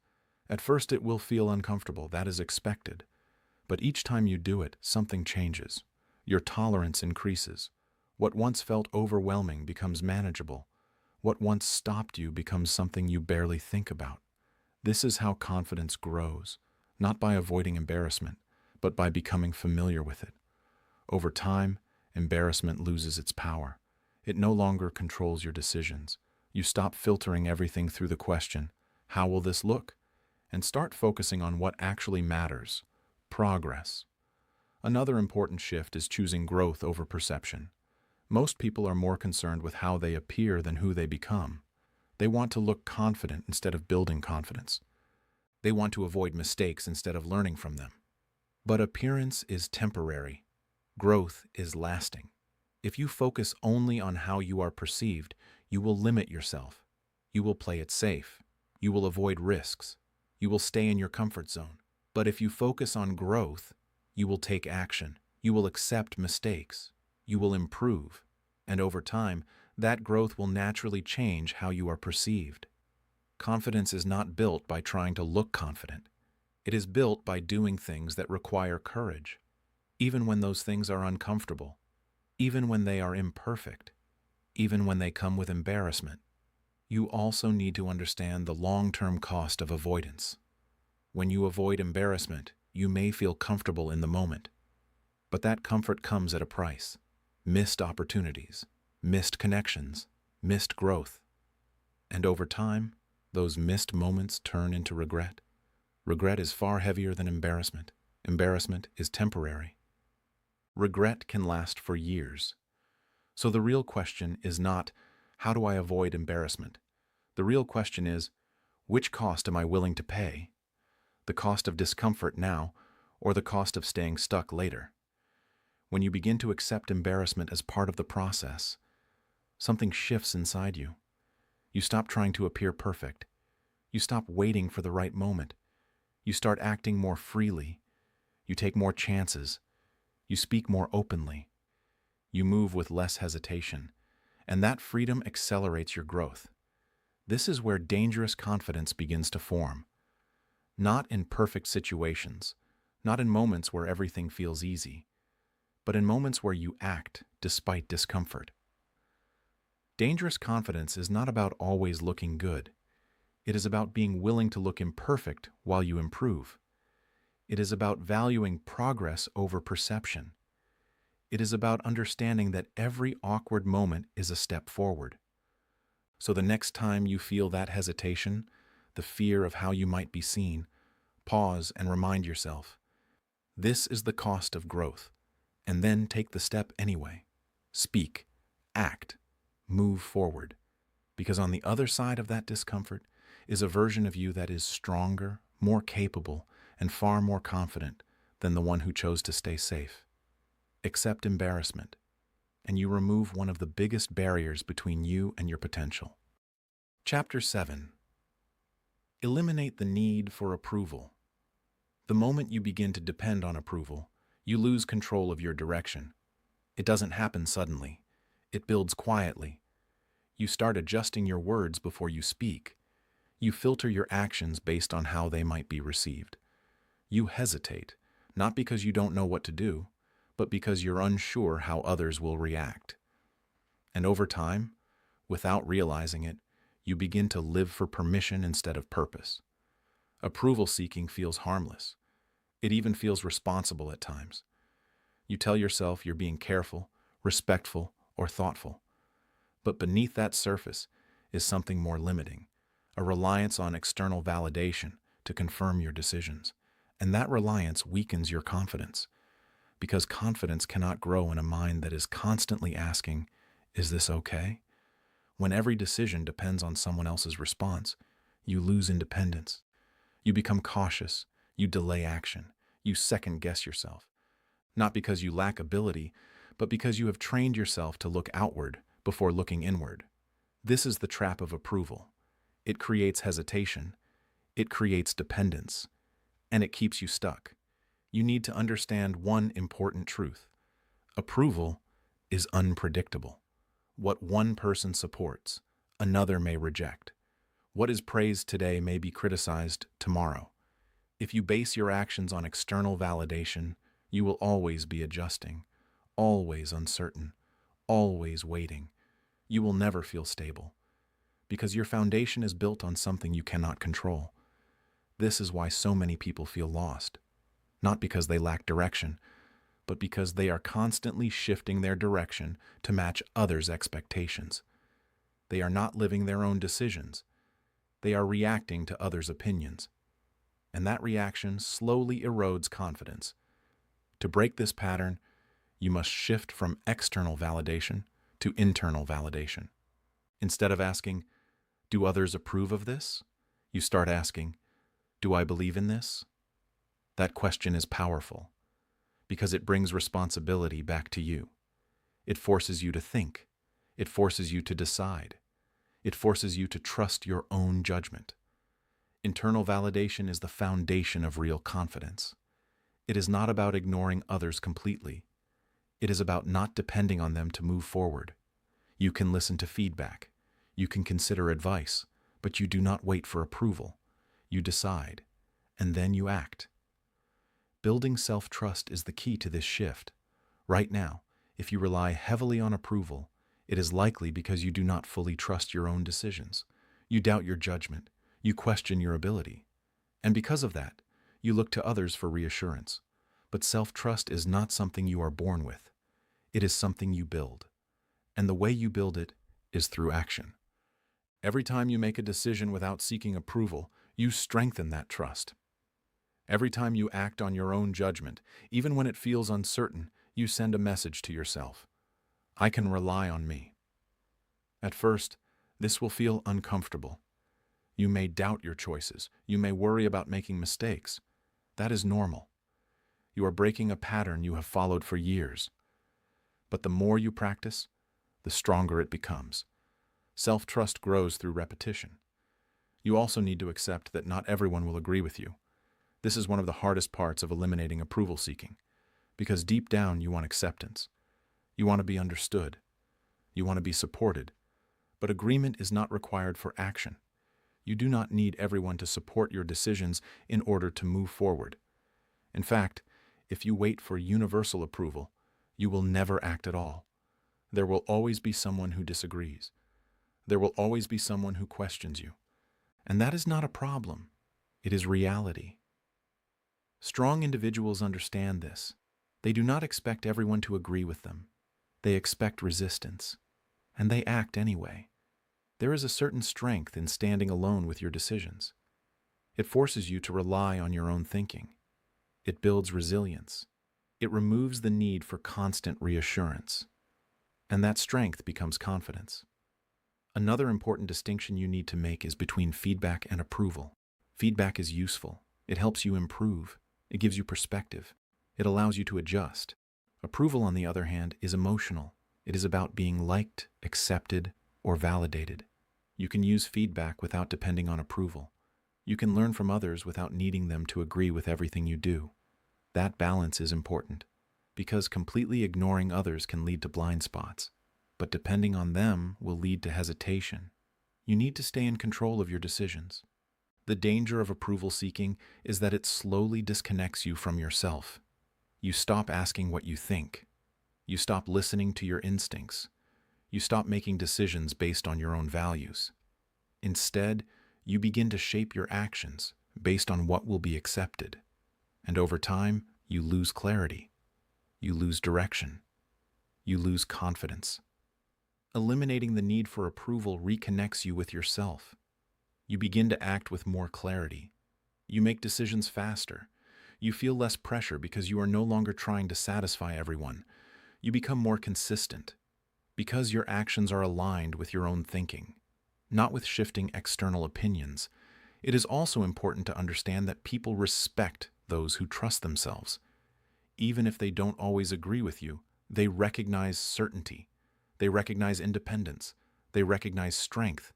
At first it will feel uncomfortable. That is expected. But each time you do it, something changes. Your tolerance increases. What once felt overwhelming becomes manageable. What once stopped you becomes something you barely think about. This is how confidence grows, not by avoiding embarrassment, but by becoming familiar with it. Over time, embarrassment loses its power. It no longer controls your decisions. You stop filtering everything through the question, How will this look? And start focusing on what actually matters: progress. Another important shift is choosing growth over perception. Most people are more concerned with how they appear than who they become. They want to look confident instead of building confidence. They want to avoid mistakes instead of learning from them. But appearance is temporary. Growth is lasting. If you focus only on how you are perceived, you will limit yourself. You will play it safe. You will avoid risks. You will stay in your comfort zone. But if you focus on growth, you will take action. You will accept mistakes. You will improve. And over time, that growth will naturally change how you are perceived. Confidence is not built by trying to look confident. It is built by doing things that require courage, even when those things are uncomfortable, even when they are imperfect, even when they come with embarrassment. You also need to understand the long-term cost of avoidance. When you avoid embarrassment, you may feel comfortable in the moment, but that comfort comes at a price: missed opportunities, missed connections, missed growth. And over time, those missed moments turn into regret. Regret is far heavier than embarrassment. Embarrassment is temporary. Regret can last for years. So the real question is not, how do I avoid embarrassment? The real question is, which cost am I willing to pay? The cost of discomfort now, or the cost of staying stuck later? When you begin to accept embarrassment as part of the process, something shifts inside you. You stop trying to appear perfect. You stop waiting for the right moment. You start acting more freely. You take more chances. You speak more openly. You move with less hesitation. And that freedom accelerates your growth. This is where dangerous confidence begins to form. Not in perfect situations, not in moments where everything feels easy, but in moments where you act despite discomfort. Dangerous confidence is not about always looking good. It is about being willing to look imperfect while you improve. It is about valuing progress over perception. It is about understanding that every awkward moment is a step forward. So the next time you feel that hesitation, the fear of how you might be seen, pause and remind yourself, this is the cost of growth, and then take the step anyway. Speak, act, move forward, because on the other side of that discomfort is a version of you that is stronger, more capable, and far more confident than the one who chose to stay safe. Accept embarrassment, and you remove one of the biggest barriers between you and your potential. Chapter 7. Eliminate the need for approval. The moment you begin to depend on approval, you lose control of your direction. It doesn't happen suddenly. It builds quietly. You start adjusting your words before you speak. You filter your actions based on how they might be received. You hesitate, not because you don't know what to do, but because you're unsure how others will react. And over time, without realizing it, you begin to live for permission instead of purpose. Approval seeking feels harmless. It even feels responsible at times. You tell yourself you're being careful, respectful, or thoughtful. But beneath that surface is something more limiting, a reliance on external validation to confirm your decisions. And that reliance weakens your confidence, because confidence cannot grow in a mind that is constantly asking, is this okay? When every decision depends on someone else's response, you lose independence. You become cautious, you delay action, you second-guess yourself. Not because you lack ability, but because you have trained yourself to look outward before looking inward. This is the trap of approval. It creates hesitation, it creates dependence, and it keeps you stuck. You need to understand one important truth. Approval is unpredictable. What one person supports, another may reject. What is praised today may be criticized tomorrow. If you base your actions on external validation, you will always be adjusting, always uncertain, always waiting. You will never feel stable, because your foundation is built on something you cannot control. This is why so many people feel lost, not because they lack direction, but because they are constantly shifting their direction to match others' expectations. They are not living their own decisions. They are reacting to others' opinions. And that reaction slowly erodes confidence. To break this pattern, you must shift from external validation to internal validation. Instead of asking, "Do others approve of this?" you start asking, "Do I believe in this?" That question is powerful because it brings responsibility back to you. It forces you to think. It forces you to decide. It forces you to trust your own judgment. Internal validation is the foundation of real confidence. It is not about ignoring others completely. It is about not depending on them to move forward. You can listen to feedback. You can consider advice, but you do not wait for approval. You decide, and then you act. Building self-trust is the key to this shift. Right now, if you rely heavily on approval, it is likely because you do not fully trust your own decisions. You doubt your judgment. You question your ability. And because of that, you look to others for reassurance. But self-trust is not something you are born with. It is something you build. And the way you build it is through action. Every time you make a decision without seeking approval, you strengthen that trust. Every time you act on your own judgment, even when it feels uncertain, you send a message to yourself. I can rely on me. At first, this will feel uncomfortable. You may doubt your choices. You may worry about making mistakes. That is normal. You are breaking a pattern you have followed for years. But the more you practice, the stronger it becomes. Self-trust grows through repetition. You also need to accept that not everyone will agree with you. This is one of the hardest parts of eliminating approval seeking, because deep down you want acceptance. You want to be understood. You want to be supported. But agreement is not required for action. You do not need everyone to support your decisions in order to move forward. In fact, if you wait for universal approval, you will never act at all. There will always be someone who disagrees. There will always be someone who questions you. And that is not a problem. It is reality. Strong individuals understand this. They do not expect everyone to agree with them. They expect resistance. And they act anyway. There is a certain strength in standing alone with your decisions. It forces you to rely on your own thinking. It builds resilience. It removes the need for constant reassurance. And that strength becomes confidence. Another important distinction you need to make is between feedback and approval. Feedback is useful. It helps you improve. It gives you perspective. It allows you to adjust. Approval, on the other hand, is emotional. It is about being liked, accepted, or validated. You can use feedback without depending on approval. You can learn from others without needing them to agree with everything you do. That balance is important, because completely ignoring others can lead to blind spots, but depending on them will lead to hesitation. You need to stay in control of your decisions. The danger of approval seeking is that it slowly disconnects you from yourself. You stop asking what you think. You stop listening to your instincts. You stop making decisions based on your own values. Instead, you begin to shape your actions based on what will be accepted. And over time, you lose clarity. You lose direction. You lose confidence. Eliminating the need for approval reconnects you with yourself. You begin to act with more clarity. You make decisions faster. You feel less pressure because you are no longer trying to satisfy everyone. You become more consistent because your actions are aligned with your own thinking, not with shifting external opinions. It is also important to understand that people respect those who trust themselves. Even if they don't always agree with you, they recognize certainty. They recognize independence. They recognize strength.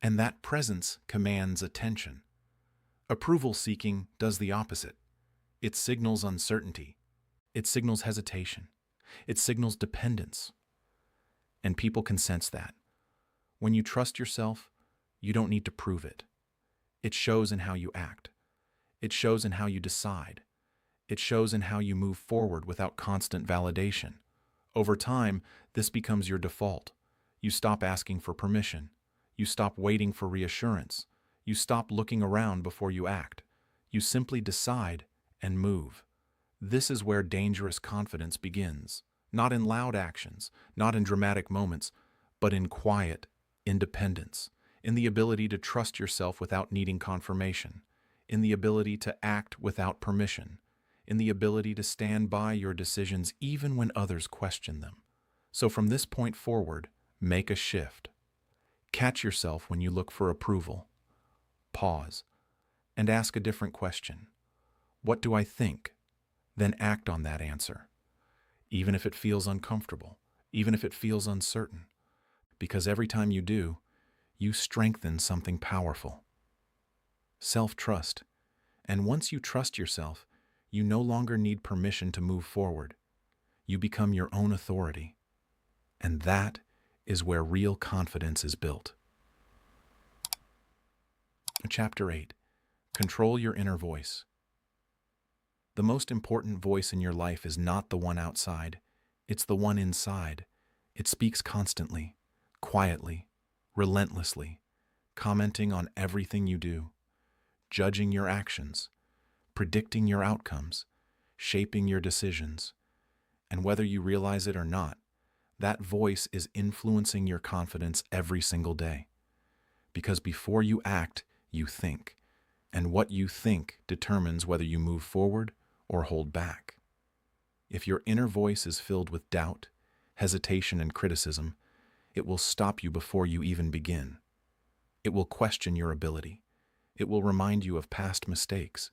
And that presence commands attention. Approval seeking does the opposite. It signals uncertainty. It signals hesitation. It signals dependence. And people can sense that. When you trust yourself, you don't need to prove it. It shows in how you act. It shows in how you decide. It shows in how you move forward without constant validation. Over time, this becomes your default. You stop asking for permission. You stop waiting for reassurance. You stop looking around before you act. You simply decide and move. This is where dangerous confidence begins. Not in loud actions, not in dramatic moments, but in quiet independence, in the ability to trust yourself without needing confirmation, in the ability to act without permission, in the ability to stand by your decisions even when others question them. So from this point forward, make a shift. Catch yourself when you look for approval. Pause and ask a different question. What do I think? Then act on that answer, even if it feels uncomfortable, even if it feels uncertain, because every time you do, you strengthen something powerful. Self-trust. And once you trust yourself, you no longer need permission to move forward. You become your own authority. And that is where real confidence is built. Chapter 8. Control your inner voice. The most important voice in your life is not the one outside. It's the one inside. It speaks constantly, quietly, relentlessly, commenting on everything you do, judging your actions, predicting your outcomes, shaping your decisions. And whether you realize it or not, that voice is influencing your confidence every single day. Because before you act, you think. And what you think determines whether you move forward or hold back. If your inner voice is filled with doubt, hesitation, and criticism, it will stop you before you even begin. It will question your ability. It will remind you of past mistakes.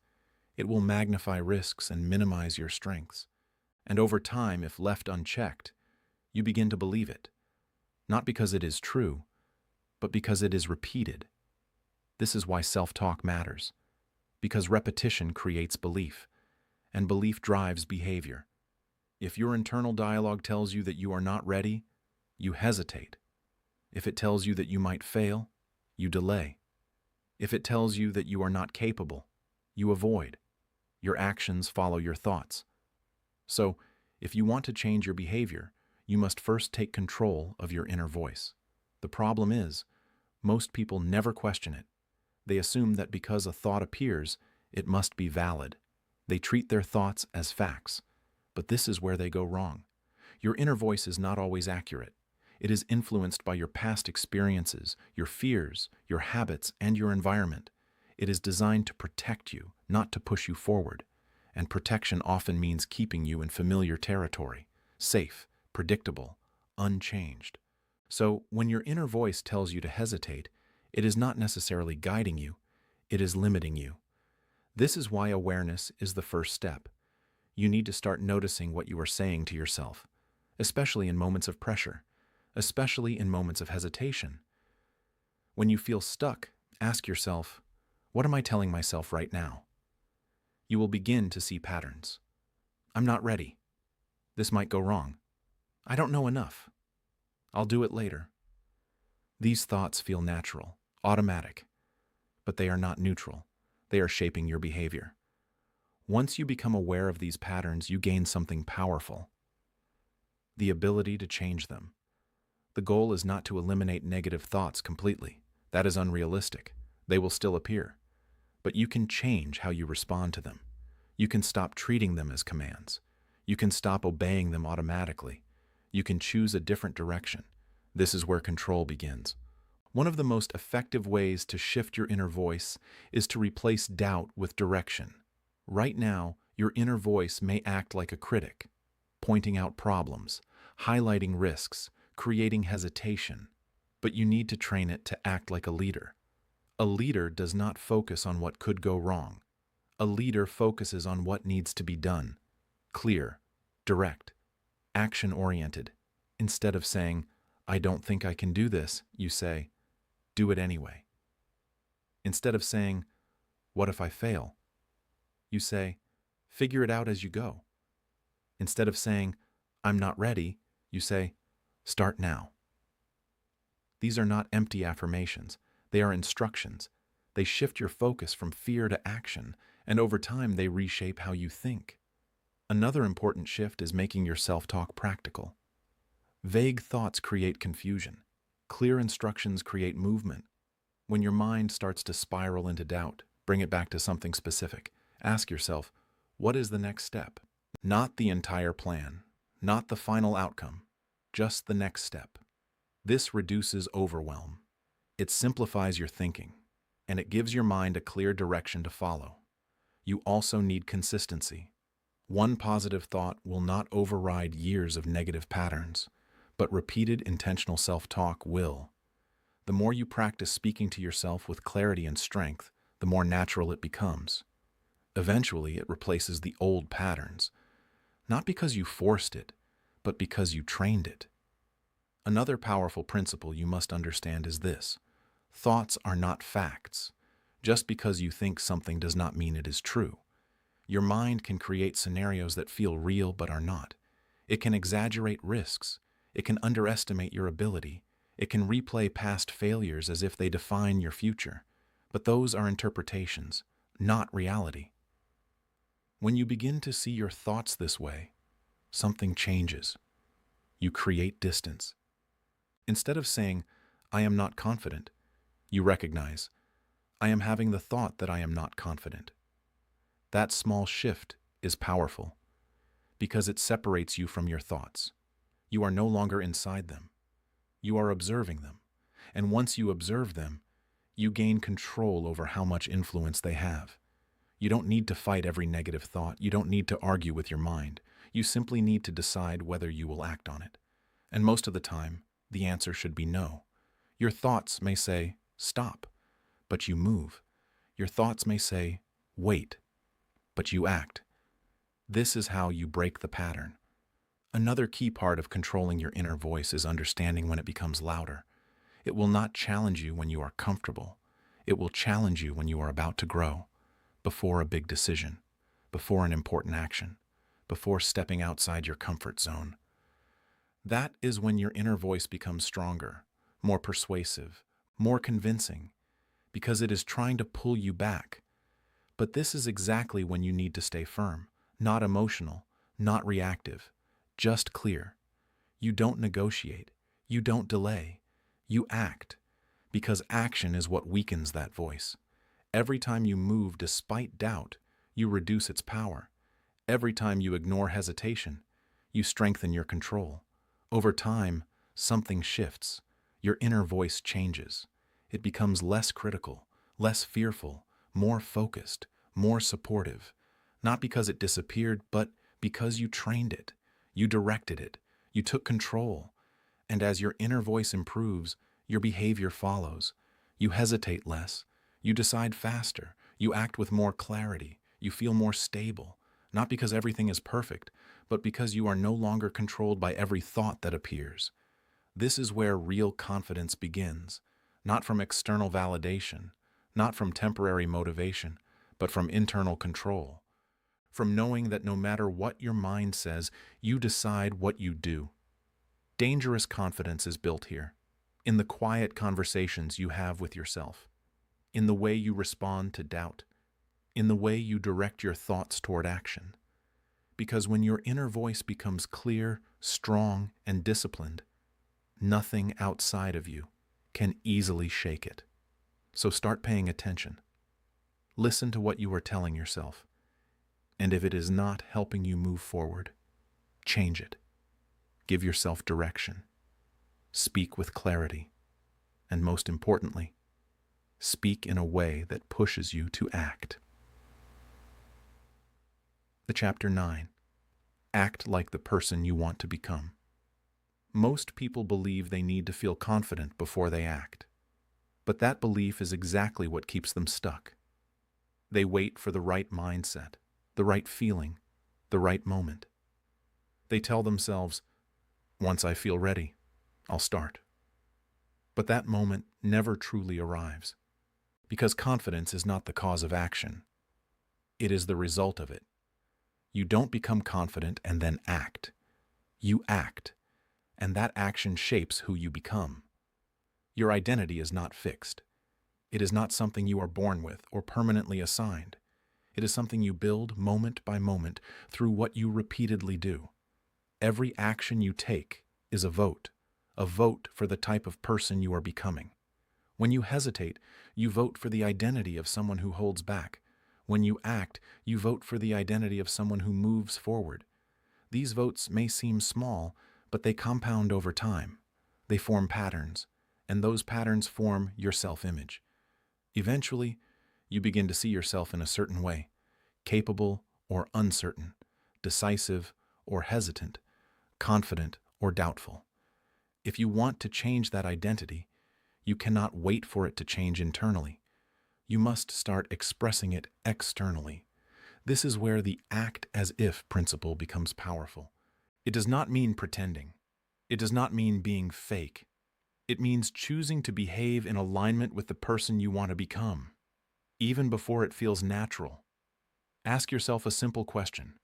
It will magnify risks and minimize your strengths. And over time, if left unchecked, you begin to believe it, not because it is true, but because it is repeated. This is why self-talk matters, because repetition creates belief, and belief drives behavior. If your internal dialogue tells you that you are not ready, you hesitate. If it tells you that you might fail, you delay. If it tells you that you are not capable, you avoid. Your actions follow your thoughts. So, if you want to change your behavior, you must first take control of your inner voice. The problem is, most people never question it. They assume that because a thought appears, it must be valid. They treat their thoughts as facts. But this is where they go wrong. Your inner voice is not always accurate. It is influenced by your past experiences, your fears, your habits, and your environment. It is designed to protect you, not to push you forward. And protection often means keeping you in familiar territory, safe, predictable, unchanged. So, when your inner voice tells you to hesitate, it is not necessarily guiding you, it is limiting you. This is why awareness is the first step. You need to start noticing what you are saying to yourself, especially in moments of pressure, especially in moments of hesitation. When you feel stuck, ask yourself, what am I telling myself right now? You will begin to see patterns. I'm not ready. This might go wrong. I don't know enough. I'll do it later. These thoughts feel natural, automatic, but they are not neutral. They are shaping your behavior. Once you become aware of these patterns, you gain something powerful: the ability to change them. The goal is not to eliminate negative thoughts completely. That is unrealistic. They will still appear. But you can change how you respond to them. You can stop treating them as commands. You can stop obeying them automatically. You can choose a different direction. This is where control begins. One of the most effective ways to shift your inner voice is to replace doubt with direction. Right now, your inner voice may act like a critic, pointing out problems, highlighting risks, creating hesitation. But you need to train it to act like a leader. A leader does not focus on what could go wrong. A leader focuses on what needs to be done. Clear, direct, action-oriented. Instead of saying, I don't think I can do this, you say, do it anyway. Instead of saying, what if I fail? You say, figure it out as you go. Instead of saying, I'm not ready, you say, start now. These are not empty affirmations. They are instructions. They shift your focus from fear to action, and over time they reshape how you think. Another important shift is making your self-talk practical. Vague thoughts create confusion. Clear instructions create movement. When your mind starts to spiral into doubt, bring it back to something specific. Ask yourself, what is the next step? Not the entire plan, not the final outcome, just the next step. This reduces overwhelm. It simplifies your thinking, and it gives your mind a clear direction to follow. You also need consistency. One positive thought will not override years of negative patterns, but repeated intentional self-talk will. The more you practice speaking to yourself with clarity and strength, the more natural it becomes. Eventually, it replaces the old patterns, not because you forced it, but because you trained it. Another powerful principle you must understand is this: thoughts are not facts. Just because you think something does not mean it is true. Your mind can create scenarios that feel real but are not. It can exaggerate risks. It can underestimate your ability. It can replay past failures as if they define your future. But those are interpretations, not reality. When you begin to see your thoughts this way, something changes. You create distance. Instead of saying, "I am not confident," you recognize, "I am having the thought that I am not confident." That small shift is powerful because it separates you from your thoughts. You are no longer inside them. You are observing them. And once you observe them, you gain control over how much influence they have. You don't need to fight every negative thought. You don't need to argue with your mind. You simply need to decide whether you will act on it. And most of the time, the answer should be no. Your thoughts may say, "Stop," but you move. Your thoughts may say, "Wait," but you act. This is how you break the pattern. Another key part of controlling your inner voice is understanding when it becomes louder. It will not challenge you when you are comfortable. It will challenge you when you are about to grow, before a big decision, before an important action, before stepping outside your comfort zone. That is when your inner voice becomes stronger, more persuasive, more convincing, because it is trying to pull you back. But this is exactly when you need to stay firm, not emotional, not reactive, just clear. You don't negotiate. You don't delay. You act, because action is what weakens that voice. Every time you move despite doubt, you reduce its power. Every time you ignore hesitation, you strengthen your control. Over time, something shifts. Your inner voice changes. It becomes less critical, less fearful, more focused, more supportive. Not because it disappeared, but because you trained it. You directed it. You took control. And as your inner voice improves, your behavior follows. You hesitate less. You decide faster. You act with more clarity. You feel more stable. Not because everything is perfect, but because you are no longer controlled by every thought that appears. This is where real confidence begins, not from external validation, not from temporary motivation, but from internal control. From knowing that no matter what your mind says, you decide what you do. Dangerous confidence is built here, in the quiet conversations you have with yourself, in the way you respond to doubt, in the way you direct your thoughts toward action. Because when your inner voice becomes clear, strong, and disciplined, nothing outside of you can easily shake it. So start paying attention. Listen to what you are telling yourself. And if it is not helping you move forward, change it. Give yourself direction. Speak with clarity. And most importantly, speak in a way that pushes you to act. The Chapter 9. Act like the person you want to become. Most people believe they need to feel confident before they act. But that belief is exactly what keeps them stuck. They wait for the right mindset, the right feeling, the right moment. They tell themselves, "Once I feel ready, I'll start." But that moment never truly arrives, because confidence is not the cause of action. It is the result of it. You don't become confident and then act. You act, and that action shapes who you become. Your identity is not fixed. It is not something you are born with or permanently assigned. It is something you build moment by moment through what you repeatedly do. Every action you take is a vote for the type of person you are becoming. When you hesitate, you vote for the identity of someone who holds back. When you act, you vote for the identity of someone who moves forward. These votes may seem small, but they compound over time. They form patterns, and those patterns form your self-image. Eventually, you begin to see yourself in a certain way, capable or uncertain, decisive or hesitant, confident or doubtful. If you want to change that identity, you cannot wait for it to change internally. You must start expressing it externally. This is where the act as if principle becomes powerful. It does not mean pretending. It does not mean being fake. It means choosing to behave in alignment with the person you want to become, even before it feels natural. Ask yourself a simple question.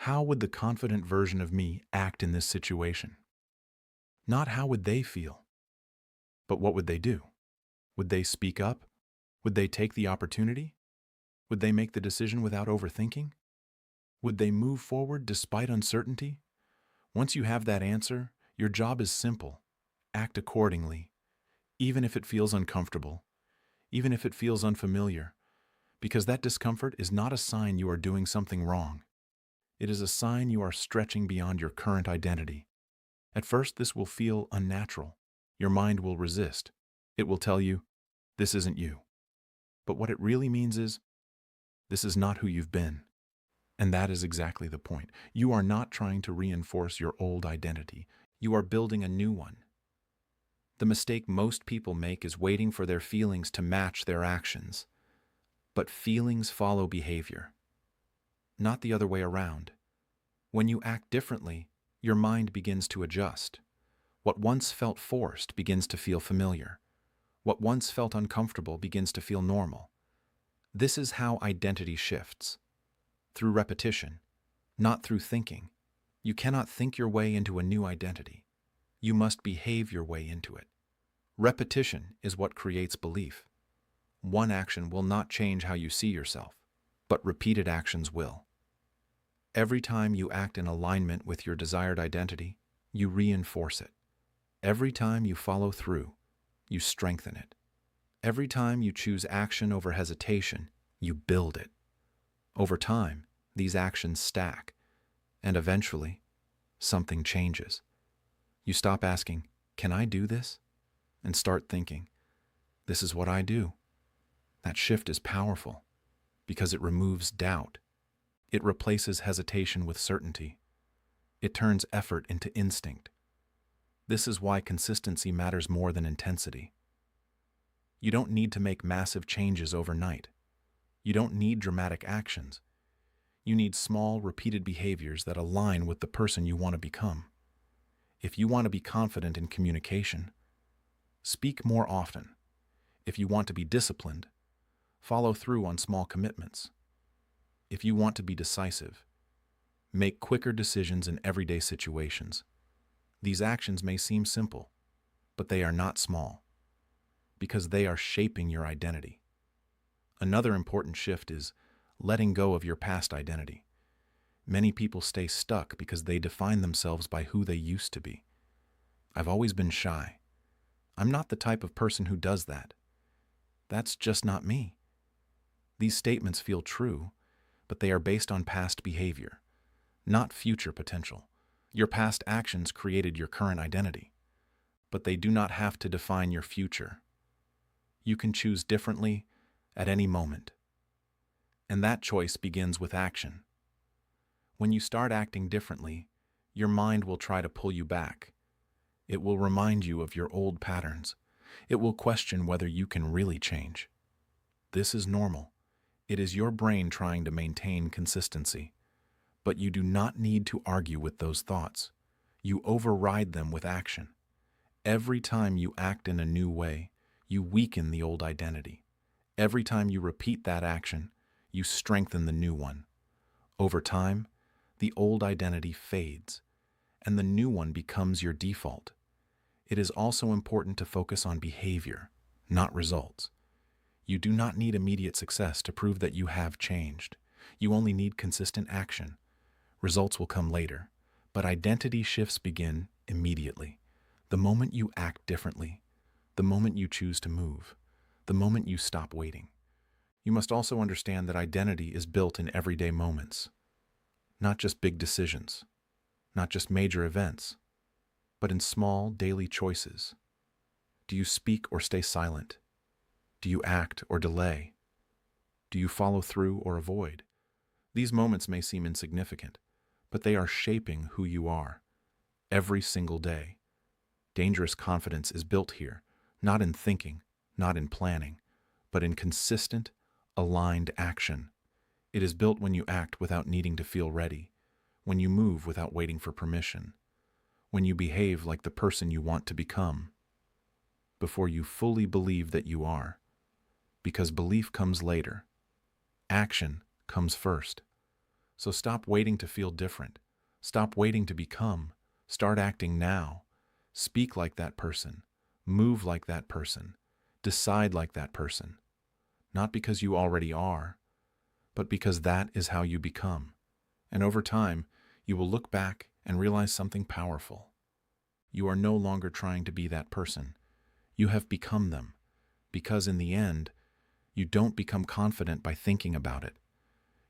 How would the confident version of me act in this situation? Not how would they feel, but what would they do? Would they speak up? Would they take the opportunity? Would they make the decision without overthinking? Would they move forward despite uncertainty? Once you have that answer, your job is simple. Act accordingly, even if it feels uncomfortable, even if it feels unfamiliar, because that discomfort is not a sign you are doing something wrong. It is a sign you are stretching beyond your current identity. At first, this will feel unnatural. Your mind will resist. It will tell you, this isn't you. But what it really means is, this is not who you've been. And that is exactly the point. You are not trying to reinforce your old identity. You are building a new one. The mistake most people make is waiting for their feelings to match their actions. But feelings follow behavior, not the other way around. When you act differently, your mind begins to adjust. What once felt forced begins to feel familiar. What once felt uncomfortable begins to feel normal. This is how identity shifts. Through repetition, not through thinking. You cannot think your way into a new identity. You must behave your way into it. Repetition is what creates belief. One action will not change how you see yourself, but repeated actions will. Every time you act in alignment with your desired identity, you reinforce it. Every time you follow through, you strengthen it. Every time you choose action over hesitation, you build it. Over time, these actions stack, and eventually, something changes. You stop asking, "Can I do this?" and start thinking, "This is what I do." That shift is powerful because it removes doubt. It replaces hesitation with certainty. It turns effort into instinct. This is why consistency matters more than intensity. You don't need to make massive changes overnight. You don't need dramatic actions. You need small, repeated behaviors that align with the person you want to become. If you want to be confident in communication, speak more often. If you want to be disciplined, follow through on small commitments. If you want to be decisive, make quicker decisions in everyday situations. These actions may seem simple, but they are not small, because they are shaping your identity. Another important shift is letting go of your past identity. Many people stay stuck because they define themselves by who they used to be. I've always been shy. I'm not the type of person who does that. That's just not me. These statements feel true, but they are based on past behavior, not future potential. Your past actions created your current identity, but they do not have to define your future. You can choose differently at any moment. And that choice begins with action. When you start acting differently, your mind will try to pull you back. It will remind you of your old patterns. It will question whether you can really change. This is normal. It is your brain trying to maintain consistency. But you do not need to argue with those thoughts. You override them with action. Every time you act in a new way, you weaken the old identity. Every time you repeat that action, you strengthen the new one. Over time, the old identity fades, and the new one becomes your default. It is also important to focus on behavior, not results. You do not need immediate success to prove that you have changed. You only need consistent action. Results will come later, but identity shifts begin immediately. The moment you act differently, the moment you choose to move, the moment you stop waiting. You must also understand that identity is built in everyday moments, not just big decisions, not just major events, but in small daily choices. Do you speak or stay silent? Do you act or delay? Do you follow through or avoid? These moments may seem insignificant, but they are shaping who you are every single day. Dangerous confidence is built here, not in thinking, not in planning, but in consistent, aligned action. It is built when you act without needing to feel ready, when you move without waiting for permission, when you behave like the person you want to become, before you fully believe that you are. Because belief comes later. Action comes first. So stop waiting to feel different. Stop waiting to become. Start acting now. Speak like that person. Move like that person. Decide like that person. Not because you already are, but because that is how you become. And over time, you will look back and realize something powerful. You are no longer trying to be that person. You have become them, because in the end, you don't become confident by thinking about it.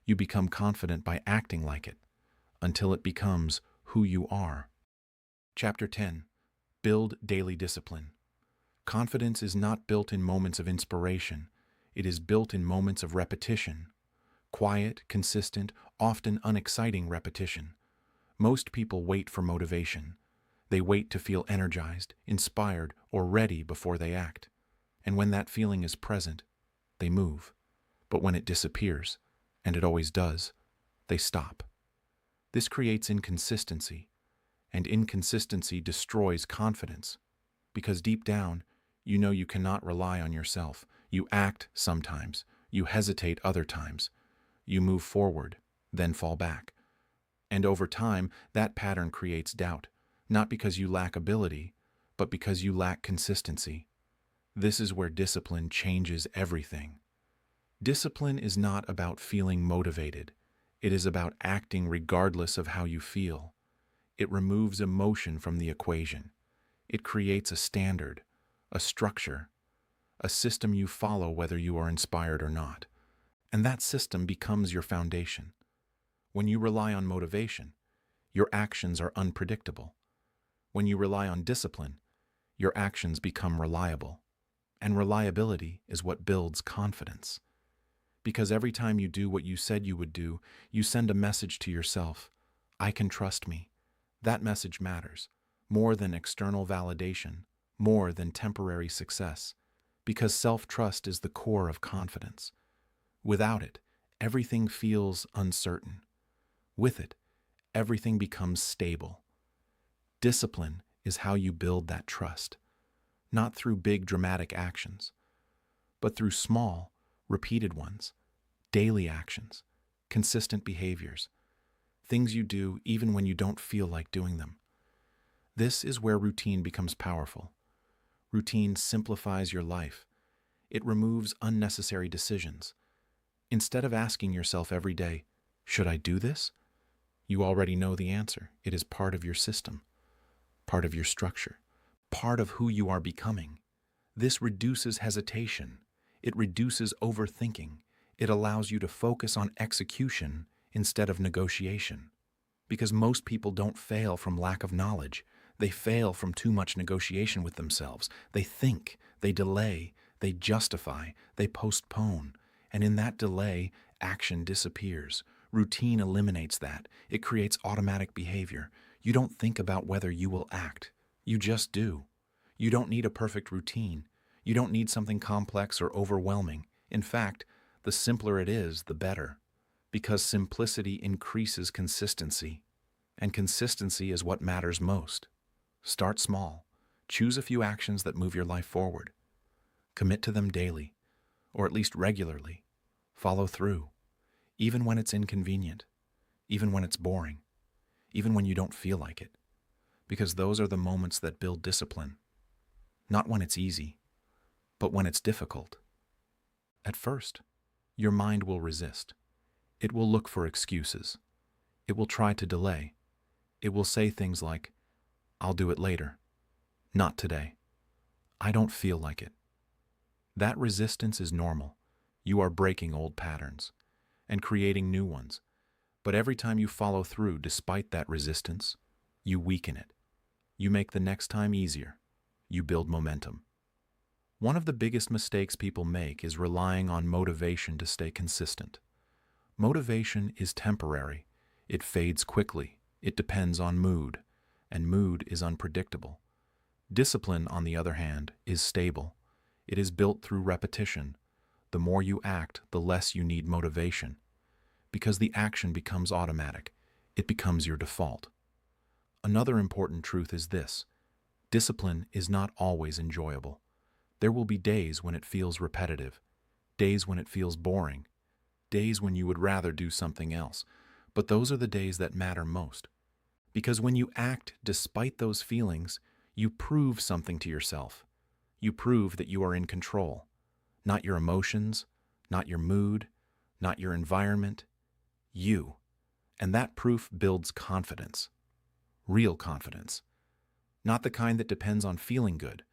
You become confident by acting like it, until it becomes who you are. Chapter 10. Build daily discipline. Confidence is not built in moments of inspiration. It is built in moments of repetition. Quiet, consistent, often unexciting repetition. Most people wait for motivation. They wait to feel energized, inspired, or ready before they act. And when that feeling is present, they move. But when it disappears, and it always does, they stop. This creates inconsistency, and inconsistency destroys confidence. Because deep down, you know you cannot rely on yourself. You act sometimes, you hesitate other times. You move forward, then fall back. And over time, that pattern creates doubt, not because you lack ability, but because you lack consistency. This is where discipline changes everything. Discipline is not about feeling motivated. It is about acting regardless of how you feel. It removes emotion from the equation. It creates a standard, a structure, a system you follow whether you are inspired or not. And that system becomes your foundation. When you rely on motivation, your actions are unpredictable. When you rely on discipline, your actions become reliable. And reliability is what builds confidence. Because every time you do what you said you would do, you send a message to yourself. I can trust me. That message matters, more than external validation, more than temporary success, because self-trust is the core of confidence. Without it, everything feels uncertain. With it, everything becomes stable. Discipline is how you build that trust, not through big dramatic actions, but through small, repeated ones, daily actions, consistent behaviors, things you do even when you don't feel like doing them. This is where routine becomes powerful. Routine simplifies your life. It removes unnecessary decisions. Instead of asking yourself every day, should I do this? You already know the answer. It is part of your system, part of your structure, part of who you are becoming. This reduces hesitation. It reduces overthinking. It allows you to focus on execution instead of negotiation. Because most people don't fail from lack of knowledge. They fail from too much negotiation with themselves. They think, they delay, they justify, they postpone. And in that delay, action disappears. Routine eliminates that. It creates automatic behavior. You don't think about whether you will act. You just do. You don't need a perfect routine. You don't need something complex or overwhelming. In fact, the simpler it is, the better. Because simplicity increases consistency. And consistency is what matters most. Start small. Choose a few actions that move your life forward. Commit to them daily, or at least regularly. Follow through, even when it's inconvenient, even when it's boring, even when you don't feel like it. Because those are the moments that build discipline. Not when it's easy, but when it's difficult. At first, your mind will resist. It will look for excuses. It will try to delay. It will say things like, I'll do it later. Not today. I don't feel like it. That resistance is normal. You are breaking old patterns and creating new ones. But every time you follow through despite that resistance, you weaken it. You make the next time easier. You build momentum. One of the biggest mistakes people make is relying on motivation to stay consistent. Motivation is temporary. It fades quickly. It depends on mood, and mood is unpredictable. Discipline, on the other hand, is stable. It is built through repetition. The more you act, the less you need motivation, because the action becomes automatic. It becomes your default. Another important truth is this: discipline is not always enjoyable. There will be days when it feels repetitive, days when it feels boring, days when you would rather do something else. But those are the days that matter most. Because when you act despite those feelings, you prove something to yourself. You prove that you are in control. Not your emotions, not your mood, not your environment. You. And that proof builds confidence. Real confidence. Not the kind that depends on feeling good,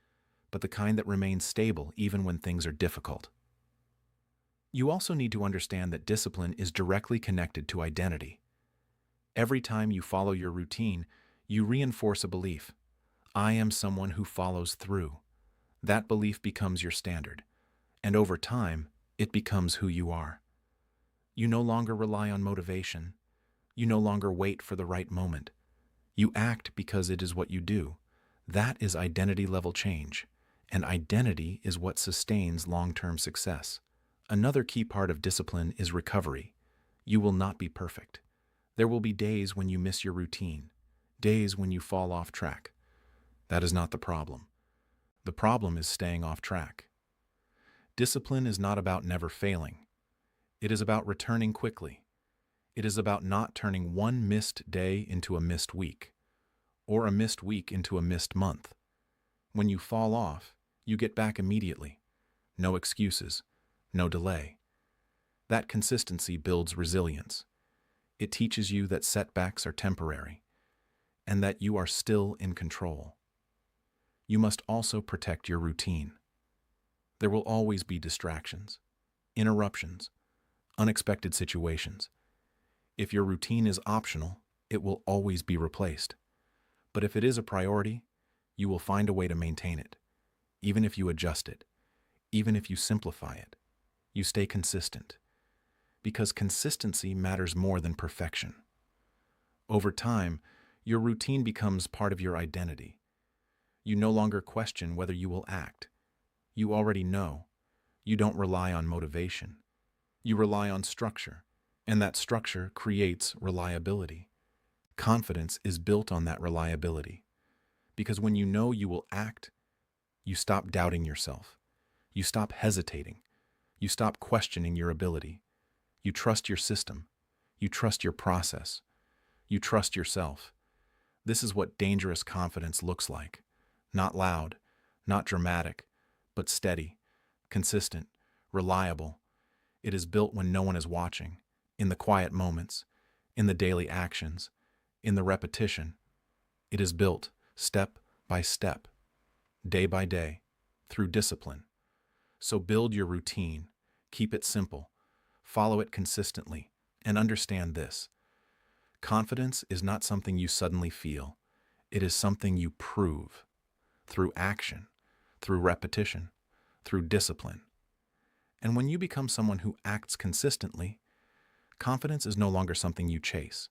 but the kind that remains stable even when things are difficult. You also need to understand that discipline is directly connected to identity. Every time you follow your routine, you reinforce a belief. I am someone who follows through. That belief becomes your standard, and over time, it becomes who you are. You no longer rely on motivation. You no longer wait for the right moment. You act because it is what you do. That is identity level change, and identity is what sustains long-term success. Another key part of discipline is recovery. You will not be perfect. There will be days when you miss your routine, days when you fall off track. That is not the problem. The problem is staying off track. Discipline is not about never failing. It is about returning quickly. It is about not turning one missed day into a missed week, or a missed week into a missed month. When you fall off, you get back immediately. No excuses, no delay. That consistency builds resilience. It teaches you that setbacks are temporary, and that you are still in control. You must also protect your routine. There will always be distractions, interruptions, unexpected situations. If your routine is optional, it will always be replaced. But if it is a priority, you will find a way to maintain it. Even if you adjust it, even if you simplify it, you stay consistent. Because consistency matters more than perfection. Over time, your routine becomes part of your identity. You no longer question whether you will act. You already know. You don't rely on motivation. You rely on structure, and that structure creates reliability. Confidence is built on that reliability. Because when you know you will act, you stop doubting yourself. You stop hesitating. You stop questioning your ability. You trust your system. You trust your process. You trust yourself. This is what dangerous confidence looks like. Not loud, not dramatic, but steady, consistent, reliable. It is built when no one is watching, in the quiet moments, in the daily actions, in the repetition. It is built step by step, day by day, through discipline. So build your routine, keep it simple, follow it consistently, and understand this. Confidence is not something you suddenly feel. It is something you prove through action, through repetition, through discipline. And when you become someone who acts consistently, confidence is no longer something you chase.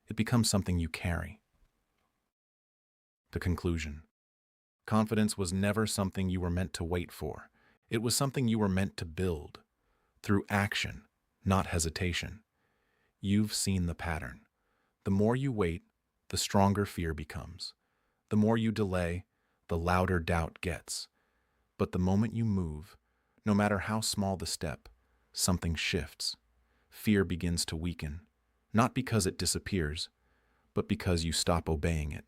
It becomes something you carry. The conclusion. Confidence was never something you were meant to wait for. It was something you were meant to build through action, not hesitation. You've seen the pattern. The more you wait, the stronger fear becomes. The more you delay, the louder doubt gets. But the moment you move, no matter how small the step, something shifts. Fear begins to weaken, not because it disappears, but because you stop obeying it.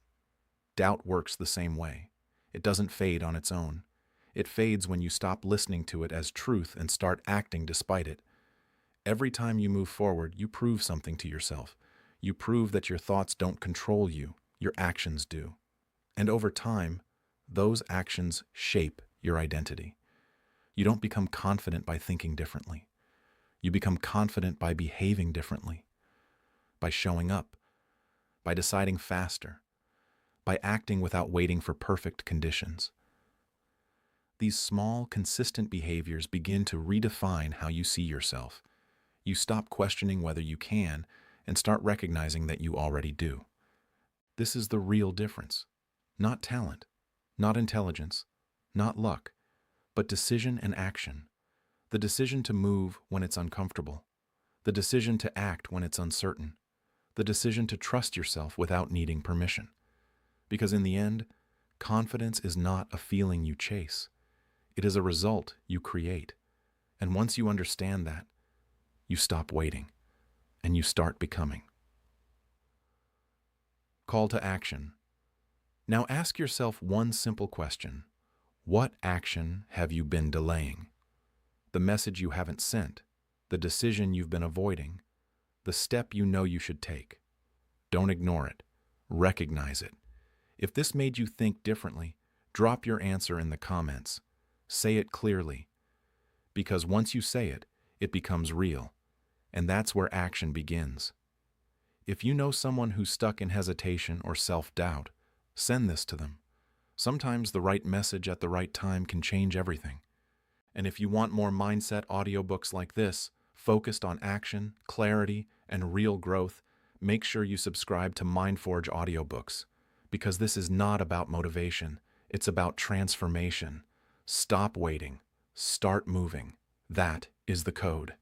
Doubt works the same way. It doesn't fade on its own. It fades when you stop listening to it as truth and start acting despite it. Every time you move forward, you prove something to yourself. You prove that your thoughts don't control you, your actions do. And over time, those actions shape your identity. You don't become confident by thinking differently. You become confident by behaving differently, by showing up, by deciding faster, by acting without waiting for perfect conditions. These small, consistent behaviors begin to redefine how you see yourself. You stop questioning whether you can and start recognizing that you already do. This is the real difference. Not talent, not intelligence, not luck, but decision and action. The decision to move when it's uncomfortable. The decision to act when it's uncertain. The decision to trust yourself without needing permission. Because in the end, confidence is not a feeling you chase. It is a result you create. And once you understand that, you stop waiting and you start becoming. Call to action. Now ask yourself one simple question. What action have you been delaying? The message you haven't sent, the decision you've been avoiding, the step you know you should take. Don't ignore it. Recognize it. If this made you think differently, drop your answer in the comments. Say it clearly. Because once you say it, it becomes real. And that's where action begins. If you know someone who's stuck in hesitation or self-doubt, send this to them. Sometimes the right message at the right time can change everything. And if you want more mindset audiobooks like this, focused on action, clarity, and real growth, make sure you subscribe to MindForge Audiobooks. Because this is not about motivation, it's about transformation. Stop waiting. Start moving. That is the code.